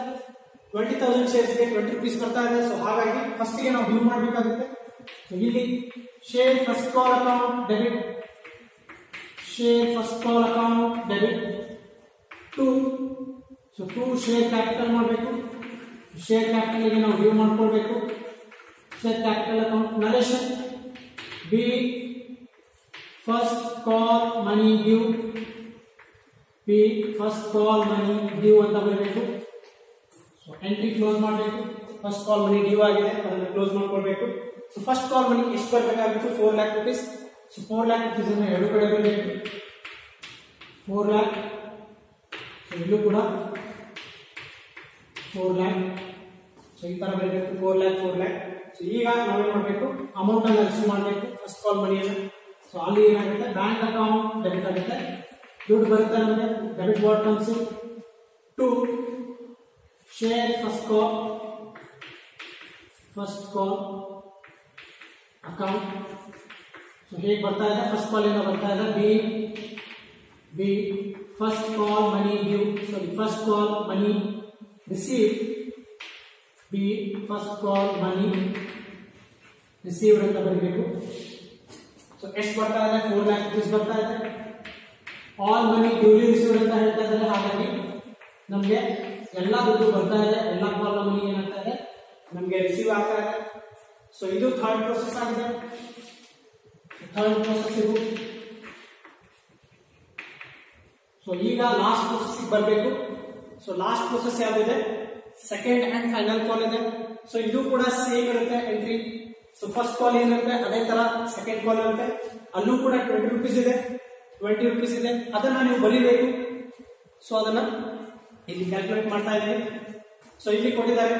20,000 ಶೇರ್ಸ್ಗೆ 20 rupees ಬರ್ತಾ ಇದೆ. ಸೊ ಹಾಗಾಗಿ ಫಸ್ಟ್ ಗೆ ನಾವು ಡ್ಯೂ ಮಾಡಬೇಕಾಗುತ್ತೆ. ಸೊ ಇಲ್ಲಿ share first call account debit, share first call account debit to, so to share capital ಮಾಡಬೇಕು. ಶೇರ್ ಕ್ಯಾಪಿಟಲ್ ಗೆ ನಾವು ಡ್ಯೂ ಮಾಡ್ಕೊಳ್ಬೇಕು. Share capital account narration B first call money due, B first call money due ಅಂತ ಬರಬೇಕು. So entry close ಮಾಡಬೇಕು. First call money due ಆಗಿದೆ, ಅದನ್ನು close ಮಾಡ್ಕೊಳ್ಬೇಕು. ಸೊ ಫಸ್ಟ್ ಕಾಲ್ ಮನಿ ಎಷ್ಟು ಬರಬೇಕಾಗಿತ್ತು? 4 lakh rupees. So 4 lakh rupees ಅನ್ನು ಎರಡು ಕಡೆ ಬರಬೇಕು. 4 lakh. ಸೊ ಇಲ್ಲೂ ಕೂಡ 4 lakh. ಸೊ ಈ ತರ ಬರಬೇಕು. 4 lakh 4 lakh. ಸೊ ಈಗ ನಾವೇನ್ ಮಾಡಬೇಕು? ಅಮೌಂಟ್ ಅನ್ನು ರಿಸೀವ್ ಮಾಡಬೇಕು, ಫಸ್ಟ್ ಕಾಲ್ ಮನಿಯನ್ನು. ಸೊ ಅಲ್ಲಿ ಏನಾಗುತ್ತೆ? ಬ್ಯಾಂಕ್ ಅಕೌಂಟ್ ಡೆಬಿಟ್ ಆಗುತ್ತೆ, ದುಡ್ಡು ಬರುತ್ತೆ ನಮಗೆ. Debit what comes to share first call account. So ಹೇಗೆ ಬರ್ತಾ ಇದೆ? ಫಸ್ಟ್ ಕಾಲ್ ಇಂದ ಬರ್ತಾ ಇದೆ. Be first call money due, sorry first call money receive, be first call money received ಅಂತ ಬರಬೇಕು. ಸೊ ಎಷ್ಟು ಬರ್ತಾ ಇದೆ? 4 lakh rupees ಬರ್ತಾ ಇದೆ. ಆಲ್ ಮನಿ ಡ್ಯೂಲಿ ರಿಸೀವ್ಡ್ ಅಂತ ಹೇಳ್ತಾ ಇದ್ದಾರೆ. ಹಾಗಾಗಿ ನಮಗೆ ಎಲ್ಲ ದುಡ್ಡು ಬರ್ತಾ ಇದೆ, ಎಲ್ಲ ಕಾಲ್ ಮನಿ ಏನಾಗ್ತಾ ಇದೆ ನಮಗೆ ರಿಸೀವ್ ಆಗ್ತಾ ಇದೆ. ಸೊ ಇದು ಥರ್ಡ್ ಪ್ರೋಸೆಸ್ ಆಗಿದೆ. ಥರ್ಡ್ ಪ್ರೋಸೆಸ್ ಇದು. ಸೊ ಈಗ ಲಾಸ್ಟ್ ಪ್ರೋಸೆಸ್ ಬರಬೇಕು. ಸೊ ಲಾಸ್ಟ್ ಪ್ರೋಸೆಸ್ ಯಾವ್ದಿದೆ? ಸೆಕೆಂಡ್ ಅಂಡ್ ಫೈನಲ್ ಕಾಲ್ ಇದೆ. ಸೊ ಇದು ಕೂಡ ಸೇಮ್ ಇರುತ್ತೆ ಎಂಟ್ರಿ. ಸೊ ಫಸ್ಟ್ ಕಾಲ್ ಏನಿರುತ್ತೆ ಅದೇ ತರ ಸೆಕೆಂಡ್ ಕಾಲ್ ಇರುತ್ತೆ. ಅಲ್ಲೂ ಕೂಡ 20 rupees ಇದೆ, 20 rupees ಇದೆ. ಅದನ್ನ ನೀವು ಬರೀಬೇಕು. ಸೊ ಅದನ್ನ ಇಲ್ಲಿ ಕ್ಯಾಲ್ಕುಲೇಟ್ ಮಾಡ್ತಾ ಇದ್ದೀವಿ. ಸೊ ಇಲ್ಲಿ ಕೊಟ್ಟಿದ್ದಾರೆ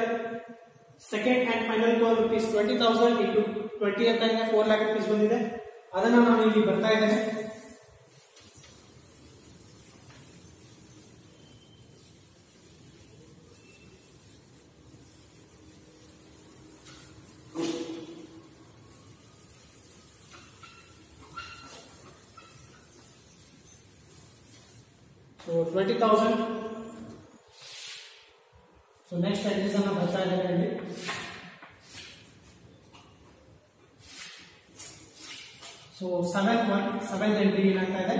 second and final call rupees 20,000 into 20 ಅಂತ ಇದೆ, 4 lakh rupees ಬಂದಿದೆ. ಅದನ್ನ ನಾನು ಇಲ್ಲಿ ಬರ್ತಾ ಇದ್ದೇನೆ. So 20,000. ಸೊ ನೆಕ್ಸ್ಟ್ ಎಂಟ್ರೀಸ್ ಅನ್ನ ಬರ್ತಾ ಇದ್ದೇನೆ. ಸೊ ಸೆವೆಂತ್ ಎಂಟ್ರಿ ಏನಾಗ್ತಾ ಇದೆ?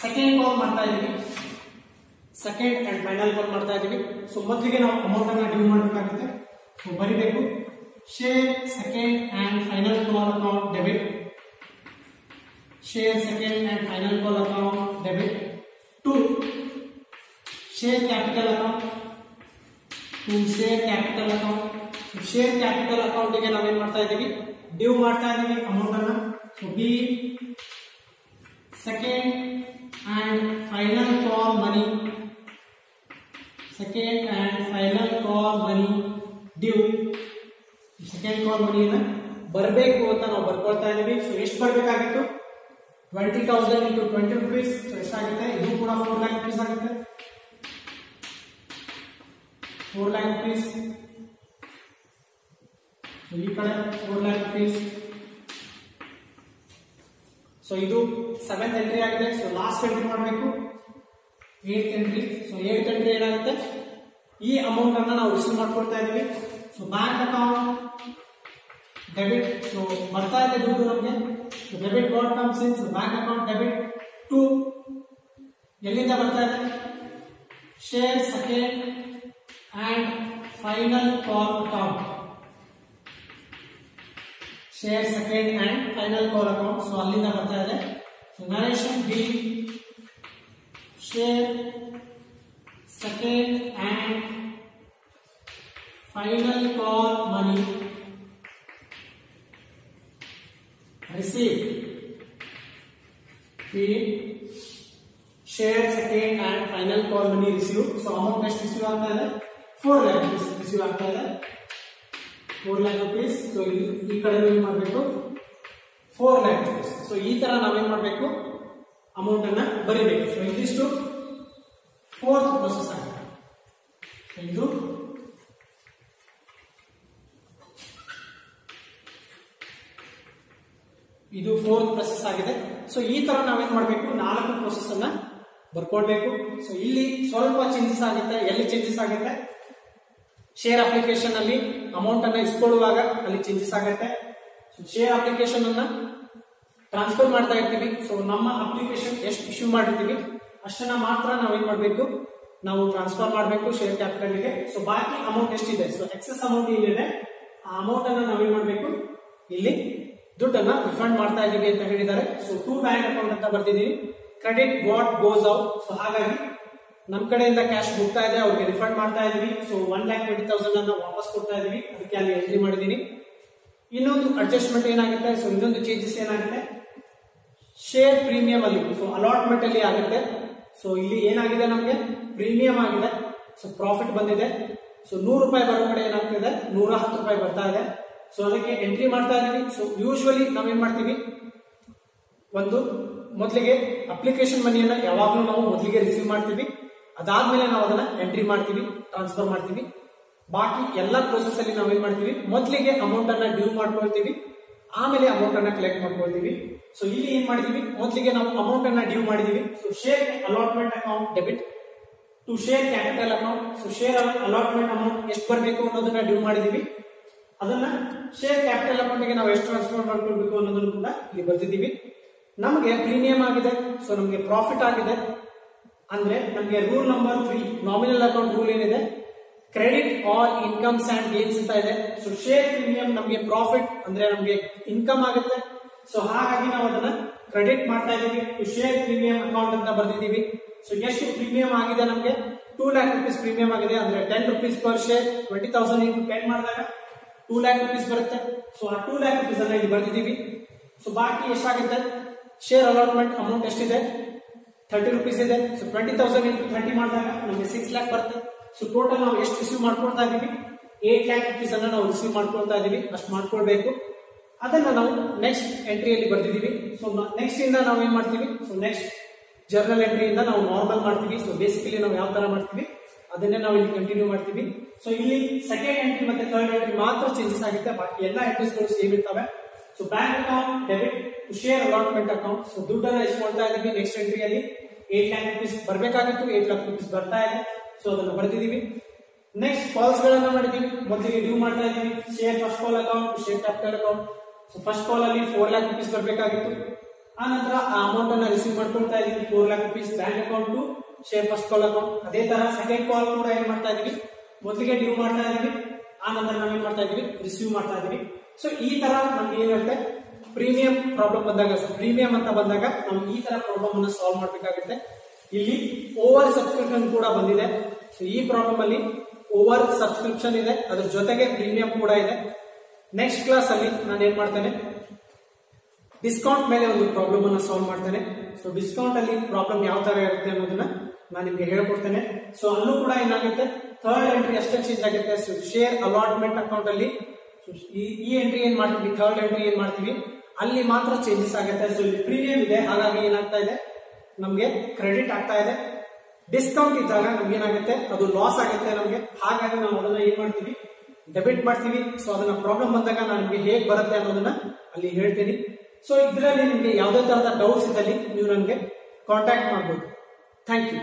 ಸೆಕೆಂಡ್ ಕಾಲ್ ಮಾಡ್ತಾ ಇದೀವಿ, ಸೆಕೆಂಡ್ ಅಂಡ್ ಫೈನಲ್ ಕಾಲ್ ಮಾಡ್ತಾ ಇದೀವಿ. ಸೊ ಮೊದಲಿಗೆ ನಾವು ಅಮೌಂಟ್ ಅನ್ನ ಡ್ಯೂ ಮಾಡಬೇಕಾಗುತ್ತೆ. ಸೊ ಬರಿಬೇಕು share second and final call account debit, share second and final call account debit to share capital account, to share capital account. So share capital account ಗೆ ನಾವು ಏನು ಮಾಡ್ತಾ ಇದ್ದೀವಿ? ಡ್ಯೂ ಮಾಡ್ತಾ ಇದ್ದೀವಿ ಅಮೌಂಟ್ ಅನ್ನ. So be second and final call money, second and final call money due. Second call ಮನಿಯನ್ನ ಬರಬೇಕು ಅಂತ ನಾವು ಬರ್ಕೊಳ್ತಾ ಇದ್ದೀವಿ. ಸೊ ಎಷ್ಟು ಬರಬೇಕಾಗಿತ್ತು? 20,000 into 20 rupees. ಸೊ ಎಷ್ಟಾಗುತ್ತೆ? ಇದು ಕೂಡ 4 lakh rupees ಆಗುತ್ತೆ. 4 lakh rupees. ಸೊ ಈ ಕಡೆ 4 lakh rupees. ಸೊ ಇದು 7th ಎಂಟ್ರಿ ಆಗಿದೆ. ಸೊ ಲಾಸ್ಟ್ ಎಂಟ್ರಿ ಮಾಡಬೇಕು 8th entry. So 8th entry ಏನಾಗುತ್ತೆ? ಈ ಅಮೌಂಟ್ ಅನ್ನ ನಾವು ರಿಸೀವ್ ಮಾಡ್ಕೊಳ್ತಾ ಇದೀವಿ. So bank account debit. So ಬರ್ತಾ ಇದೆ ದುಡ್ಡು ನಮಗೆ. So debit what comes in? So bank account debit to ಎಲ್ಲಿಂದ ಬರ್ತಾ ಇದೆ? Share second and final call account, share second and final call account. So ಅಲ್ಲಿಂದ ಬರ್ತಾ ಇದೆ. So narration B share second and final call money received, B share second and final call money received. So amount ಎಷ್ಟು receive ಆಗ್ತಾ ಇದೆ? 4 lakh rupees receive ಆಗ್ತಾ ಇದೆ. 4 lakh rupees. So ಈ ಕಡೆ ಏನು ಮಾಡಬೇಕು? 4 lakh rupees. ಸೊ ಈ ತರ ನಾವೇನ್ ಮಾಡಬೇಕು? ಅಮೌಂಟ್ ಅನ್ನ ಬರೀಬೇಕು. ಸೊ ಇದಿಷ್ಟು 4th ಪ್ರೋಸೆಸ್ ಆಗಿದೆ. ಇದು ಇದು 4th ಪ್ರೊಸೆಸ್ ಆಗಿದೆ. ಸೊ ಈ ತರ ನಾವೇನ್ ಮಾಡಬೇಕು, 4 ಪ್ರೊಸೆಸ್ ಅನ್ನ ಬರ್ಕೊಳ್ಬೇಕು. ಸೊ ಇಲ್ಲಿ ಸ್ವಲ್ಪ ಚೇಂಜಸ್ ಆಗುತ್ತೆ. ಎಲ್ಲಿ ಚೇಂಜಸ್ ಆಗುತ್ತೆ, ಶೇರ್ ಅಪ್ಲಿಕೇಶನ್ ಅಲ್ಲಿ ಅಮೌಂಟ್ ಅನ್ನ ಇಸ್ಕೊಳ್ಳುವಾಗ ಅಲ್ಲಿ ಚೇಂಜಸ್ ಆಗುತ್ತೆ. ಶೇರ್ ಅಪ್ಲಿಕೇಶನ್ ಅನ್ನ ಟ್ರಾನ್ಸ್ಫರ್ ಮಾಡ್ತಾ ಇರ್ತೀವಿ. ಸೊ ನಮ್ಮ ಅಪ್ಲಿಕೇಶನ್ ಎಷ್ಟು ಇಶ್ಯೂ ಮಾಡಿರ್ತೀವಿ ಅಷ್ಟನ್ನ ಮಾತ್ರ ನಾವೇನ್ ಮಾಡಬೇಕು, ನಾವು ಟ್ರಾನ್ಸ್ಫರ್ ಮಾಡಬೇಕು ಶೇರ್ ಕ್ಯಾಪಿಟಲ್ ಗೆ. ಸೊ ಬಾಕಿ ಅಮೌಂಟ್ ಎಷ್ಟಿದೆ, ಸೊ ಎಕ್ಸೆಸ್ ಅಮೌಂಟ್ ಏನಿದೆ ಆ ಅಮೌಂಟ್ ಅನ್ನ ನಾವೇನ್ ಮಾಡಬೇಕು, ಇಲ್ಲಿ ದುಡ್ಡನ್ನ ರಿಫಂಡ್ ಮಾಡ್ತಾ ಇದೀವಿ ಅಂತ ಹೇಳಿದ್ದಾರೆ. ಸೊ ಟು ಬ್ಯಾಂಕ್ ಅಕೌಂಟ್ ಅಂತ ಬರ್ತಿದೀವಿ. Credit what goes out. So ಹಾಗಾಗಿ ನಮ್ ಕಡೆಯಿಂದ ಕ್ಯಾಶ್ ಹೋಗ್ತಾ ಇದೆ, ಅವ್ರಿಗೆ ರಿಫಂಡ್ ಮಾಡ್ತಾ ಇದೀವಿ. ಸೊ 1,20,000 ಅನ್ನ ವಾಪಸ್ ಕೊಡ್ತಾ ಇದೀವಿ. ಅದಕ್ಕೆ ಅಲ್ಲಿ ಎಂಟ್ರಿ ಮಾಡಿದೀನಿ. ಇನ್ನೊಂದು ಅಡ್ಜಸ್ಟ್ಮೆಂಟ್ ಏನಾಗುತ್ತೆ, ಸೊ ಇನ್ನೊಂದು ಚೇಂಜಸ್ ಏನಾಗುತ್ತೆ, ಶೇರ್ ಪ್ರೀಮಿಯಂ ಅಲ್ಲಿ, ಸೊ ಅಲಾಟ್ಮೆಂಟ್ ಅಲ್ಲಿ ಆಗುತ್ತೆ. ಸೊ ಇಲ್ಲಿ ಏನಾಗಿದೆ, ನಮಗೆ ಪ್ರೀಮಿಯಂ ಆಗಿದೆ. ಸೊ ಪ್ರಾಫಿಟ್ ಬಂದಿದೆ. ಸೊ 100 ರೂಪಾಯಿ ಬರೋ ಕಡೆ ಏನಾಗ್ತಿದೆ, 110 ರೂಪಾಯಿ ಬರ್ತಾ ಇದೆ. ಸೊ ಅದಕ್ಕೆ ಎಂಟ್ರಿ ಮಾಡ್ತಾ ಇದೀವಿ. ಸೊ ಯೂಶುವಲಿ ನಾವೇನ್ ಮಾಡ್ತೀವಿ, ಒಂದು ಮೊದಲಿಗೆ ಅಪ್ಲಿಕೇಶನ್ ಮನಿಯನ್ನ ಯಾವಾಗ್ಲೂ ನಾವು ಮೊದಲಿಗೆ ರಿಸೀವ್ ಮಾಡ್ತೀವಿ. ಅದಾದ್ಮೇಲೆ ನಾವು ಅದನ್ನ ಎಂಟ್ರಿ ಮಾಡ್ತೀವಿ, ಟ್ರಾನ್ಸ್ಫರ್ ಮಾಡ್ತೀವಿ. ಬಾಕಿ ಎಲ್ಲ ಪ್ರೋಸೆಸ್ ಅಲ್ಲಿ ನಾವೇನ್ ಮಾಡ್ತೀವಿ, ಮೊದಲಿಗೆ ಅಮೌಂಟ್ ಅನ್ನ ಡ್ಯೂ ಮಾಡ್ಕೊಳ್ತೀವಿ, ಆಮೇಲೆ ಅಮೌಂಟ್ ಅನ್ನ ಕಲೆಕ್ಟ್ ಮಾಡ್ಕೊಳ್ತೀವಿ. ಸೊ ಇಲ್ಲಿ ಏನ್ ಮಾಡಿದೀವಿ, ಮೊದಲಿಗೆ ನಾವು ಅಮೌಂಟ್ ಅನ್ನ ಡ್ಯೂ ಮಾಡಿದೀವಿ. So share allotment account debit to share capital account. So share allotment amount ಎಷ್ಟು ಬರಬೇಕು ಅನ್ನೋದನ್ನ ಡ್ಯೂ ಮಾಡಿದೀವಿ. ಅದನ್ನ ಶೇರ್ ಕ್ಯಾಪಿಟಲ್ ಅಕೌಂಟ್ ಗೆ ನಾವು ಎಷ್ಟು ಟ್ರಾನ್ಸ್ಫರ್ ಮಾಡ್ಕೊಳ್ಬೇಕು ಅನ್ನೋದನ್ನು ಕೂಡ ಇಲ್ಲಿ ಬರ್ತಿದ್ದೀವಿ. ನಮಗೆ ಪ್ರೀಮಿಯಂ ಆಗಿದೆ, ಸೊ ನಮಗೆ ಪ್ರಾಫಿಟ್ ಆಗಿದೆ. ಅಂದ್ರೆ ನಮಗೆ rule number 3 nominal account rule ಏನಿದೆ, credit all incomes and gains ಅಂತ ಇದೆ. ಸೊ ಶೇರ್ ಪ್ರೀಮಿಯಂ ನಮಗೆ ಪ್ರಾಫಿಟ್ ಅಂದ್ರೆ ನಮಗೆ ಇನ್ಕಮ್ ಆಗುತ್ತೆ. ಸೊ ಹಾಗಾಗಿ ನಾವು ಅದನ್ನ ಕ್ರೆಡಿಟ್ ಮಾಡ್ತಾ ಇದೀವಿ. ಟು ಶೇರ್ ಪ್ರೀಮಿಯಂ ಅಕೌಂಟ್ ಅಂತ ಬರ್ದಿದ್ದೀವಿ. ಸೊ ಎಷ್ಟು ಪ್ರೀಮಿಯಂ ಆಗಿದೆ, ನಮಗೆ 2 lakh rupees ಪ್ರೀಮಿಯಂ ಆಗಿದೆ. ಅಂದ್ರೆ 10 rupees ಪರ್ ಶೇರ್, 20,000 into 10 ಮಾಡಿದಾಗ 2 lakh rupees ಬರುತ್ತೆ. ಸೊ ಆ 2 lakh rupees ಅನ್ನ ಇಲ್ಲಿ ಬರ್ದಿದ್ದೀವಿ. ಸೊ ಬಾಕಿ ಎಷ್ಟಾಗುತ್ತೆ, ಶೇರ್ ಅಲಾಟ್ಮೆಂಟ್ ಅಮೌಂಟ್ ಎಷ್ಟಿದೆ, 30 rupees ಇದೆ. ಸೊ 20,000 into 30 ಮಾಡಿದಾಗ ನಮಗೆ 6 lakh ಬರುತ್ತೆ. ಸೊ ಟೋಟಲ್ ನಾವು ಎಷ್ಟು ರಿಸೀವ್ ಮಾಡ್ಕೊಳ್ತಾ ಇದೀವಿ, 8 lakh rupees ಅನ್ನ ನಾವು ರಿಸೀವ್ ಮಾಡ್ಕೊಳ್ತಾ ಇದೀವಿ. ಅಷ್ಟು ಮಾಡ್ಕೊಳ್ಬೇಕು. ಅದನ್ನ ನಾವು ನೆಕ್ಸ್ಟ್ ಎಂಟ್ರಿಯಲ್ಲಿ ಬರ್ದಿದ್ದೀವಿ. ಸೊ ನೆಕ್ಸ್ಟ್ ಇಂದ ನಾವು ಏನ್ ಮಾಡ್ತೀವಿ, ಸೊ ನೆಕ್ಸ್ಟ್ ಜರ್ನಲ್ ಎಂಟ್ರಿಯಿಂದ ನಾವು ನಾರ್ಮಲ್ ಮಾಡ್ತೀವಿ. ಸೊ ಬೇಸಿಕಲಿ ನಾವು ಯಾವ ತರ ಮಾಡ್ತೀವಿ ಅದನ್ನೇ ನಾವು ಇಲ್ಲಿ ಕಂಟಿನ್ಯೂ ಮಾಡ್ತೀವಿ. ಸೊ ಇಲ್ಲಿ ಸೆಕೆಂಡ್ ಎಂಟ್ರಿ ಮತ್ತೆ ಥರ್ಡ್ ಎಂಟ್ರಿ ಮಾತ್ರ ಚೇಂಜಸ್ ಆಗುತ್ತೆ. ಬಾಕಿ ಎಲ್ಲ ಎಂಟ್ರೀಸ್ಗಳು ಸೇಮ್ ಇರ್ತವೆ. So bank account debit to share allotment account. So ದುಡ್ಡನ್ನ ಇಸ್ಕೊಳ್ತಾ ಇದೀವಿ. ನೆಕ್ಸ್ಟ್ ಎಂಟ್ರಿಯಲ್ಲಿ 8 lakh rupees ಬರಬೇಕಾಗಿತ್ತು, 8 lakh rupees ಬರ್ತಾ ಇದೆ. ಸೊ ಅದನ್ನ ಬರ್ದಿದ್ದೀವಿ. ನೆಕ್ಸ್ಟ್ ಕಾಲ್ಸ್ ಗಳನ್ನ ಮಾಡಿದೀವಿ. ಮೊದಲಿಗೆ ಡ್ಯೂ ಮಾಡ್ತಾ ಇದೀವಿ. Share first call account, share capital account. So first call ಅಲ್ಲಿ 4 lakh rupees ಬರಬೇಕಾಗಿತ್ತು. ಆ ನಂತರ ಆ ಅಮೌಂಟ್ ಅನ್ನ ರಿಸೀವ್ ಮಾಡ್ಕೊಳ್ತಾ ಇದೀವಿ, 4 lakh rupees bank account to share first call account. ಅದೇ ತರ ಸೆಕೆಂಡ್ ಕಾಲ್ ಕೂಡ ಏನ್ ಮಾಡ್ತಾ ಇದೀವಿ, ಮೊದಲಿಗೆ ಡ್ಯೂ ಮಾಡ್ತಾ ಇದೀವಿ, ಆ ನಂತರ ನಾವೇನ್ ಮಾಡ್ತಾ ಇದೀವಿ, ರಿಸೀವ್ ಮಾಡ್ತಾ ಇದೀವಿ. ಸೊ ಈ ತರ ನಮ್ಗೆ ಏನಾಗುತ್ತೆ, ಪ್ರೀಮಿಯಂ ಪ್ರಾಬ್ಲಮ್ ಬಂದಾಗ, ಸೊ ಪ್ರೀಮಿಯಂ ಅಂತ ಬಂದಾಗ ನಾವು ಈ ತರ ಪ್ರಾಬ್ಲಮ್ ಅನ್ನ ಸಾಲ್ವ್ ಮಾಡ್ಬೇಕಾಗುತ್ತೆ. ಇಲ್ಲಿ ಓವರ್ ಸಬ್ಸ್ಕ್ರಿಪ್ಷನ್ ಕೂಡ ಬಂದಿದೆ. ಸೊ ಈ ಪ್ರಾಬ್ಲಮ್ ಅಲ್ಲಿ ಓವರ್ ಸಬ್ಸ್ಕ್ರಿಪ್ಷನ್ ಇದೆ, ಅದ್ರ ಜೊತೆಗೆ ಪ್ರೀಮಿಯಂ ಕೂಡ ಇದೆ. ನೆಕ್ಸ್ಟ್ ಕ್ಲಾಸ್ ಅಲ್ಲಿ ನಾನು ಏನ್ ಮಾಡ್ತೇನೆ, ಡಿಸ್ಕೌಂಟ್ ಮೇಲೆ ಒಂದು ಪ್ರಾಬ್ಲಮ್ ಅನ್ನ ಸಾಲ್ವ್ ಮಾಡ್ತೇನೆ. ಸೊ ಡಿಸ್ಕೌಂಟ್ ಅಲ್ಲಿ ಪ್ರಾಬ್ಲಮ್ ಯಾವ ತರ ಇರುತ್ತೆ ಅನ್ನೋದನ್ನ ನಾನು ನಿಮ್ಗೆ ಹೇಳ್ಕೊಡ್ತೇನೆ. ಸೊ ಅಲ್ಲೂ ಕೂಡ ಏನಾಗುತ್ತೆ, ಥರ್ಡ್ ಎಂಟ್ರಿ ಅಷ್ಟೇ ಚೇಂಜ್ ಆಗುತ್ತೆ. ಸೊ ಶೇರ್ ಅಲಾಟ್ಮೆಂಟ್ ಅಕೌಂಟ್ ಅಲ್ಲಿ ಈ ಎಂಟ್ರಿ ಏನ್ ಮಾಡ್ತೀವಿ, ಥರ್ಡ್ ಎಂಟ್ರಿ ಏನ್ ಮಾಡ್ತೀವಿ, ಅಲ್ಲಿ ಮಾತ್ರ ಚೇಂಜಸ್ ಆಗುತ್ತೆ. ಸೊ ಇಲ್ಲಿ ಪ್ರೀಮಿಯಂ ಇದೆ, ಹಾಗಾಗಿ ಏನಾಗ್ತಾ ಇದೆ, ನಮ್ಗೆ ಕ್ರೆಡಿಟ್ ಆಗ್ತಾ ಇದೆ. ಡಿಸ್ಕೌಂಟ್ ಇದ್ದಾಗ ನಮ್ಗೆ ಏನಾಗುತ್ತೆ, ಅದು ಲಾಸ್ ಆಗುತ್ತೆ ನಮ್ಗೆ. ಹಾಗಾಗಿ ನಾವು ಅದನ್ನ ಏನ್ ಮಾಡ್ತೀವಿ, ಡೆಬಿಟ್ ಮಾಡ್ತೀವಿ. ಸೊ ಅದನ್ನ ಪ್ರಾಬ್ಲಮ್ ಬಂದಾಗ ನಾನು ನಿಮ್ಗೆ ಹೇಗೆ ಬರುತ್ತೆ ಅನ್ನೋದನ್ನ ಅಲ್ಲಿ ಹೇಳ್ತೀನಿ. ಸೊ ಇದರಲ್ಲಿ ನಿಮ್ಗೆ ಯಾವುದೇ ತರಹದ ಡೌಟ್ಸ್ ಇದ್ದಲ್ಲಿ ನೀವು ನನಗೆ ಕಾಂಟ್ಯಾಕ್ಟ್ ಮಾಡಬಹುದು. Thank you.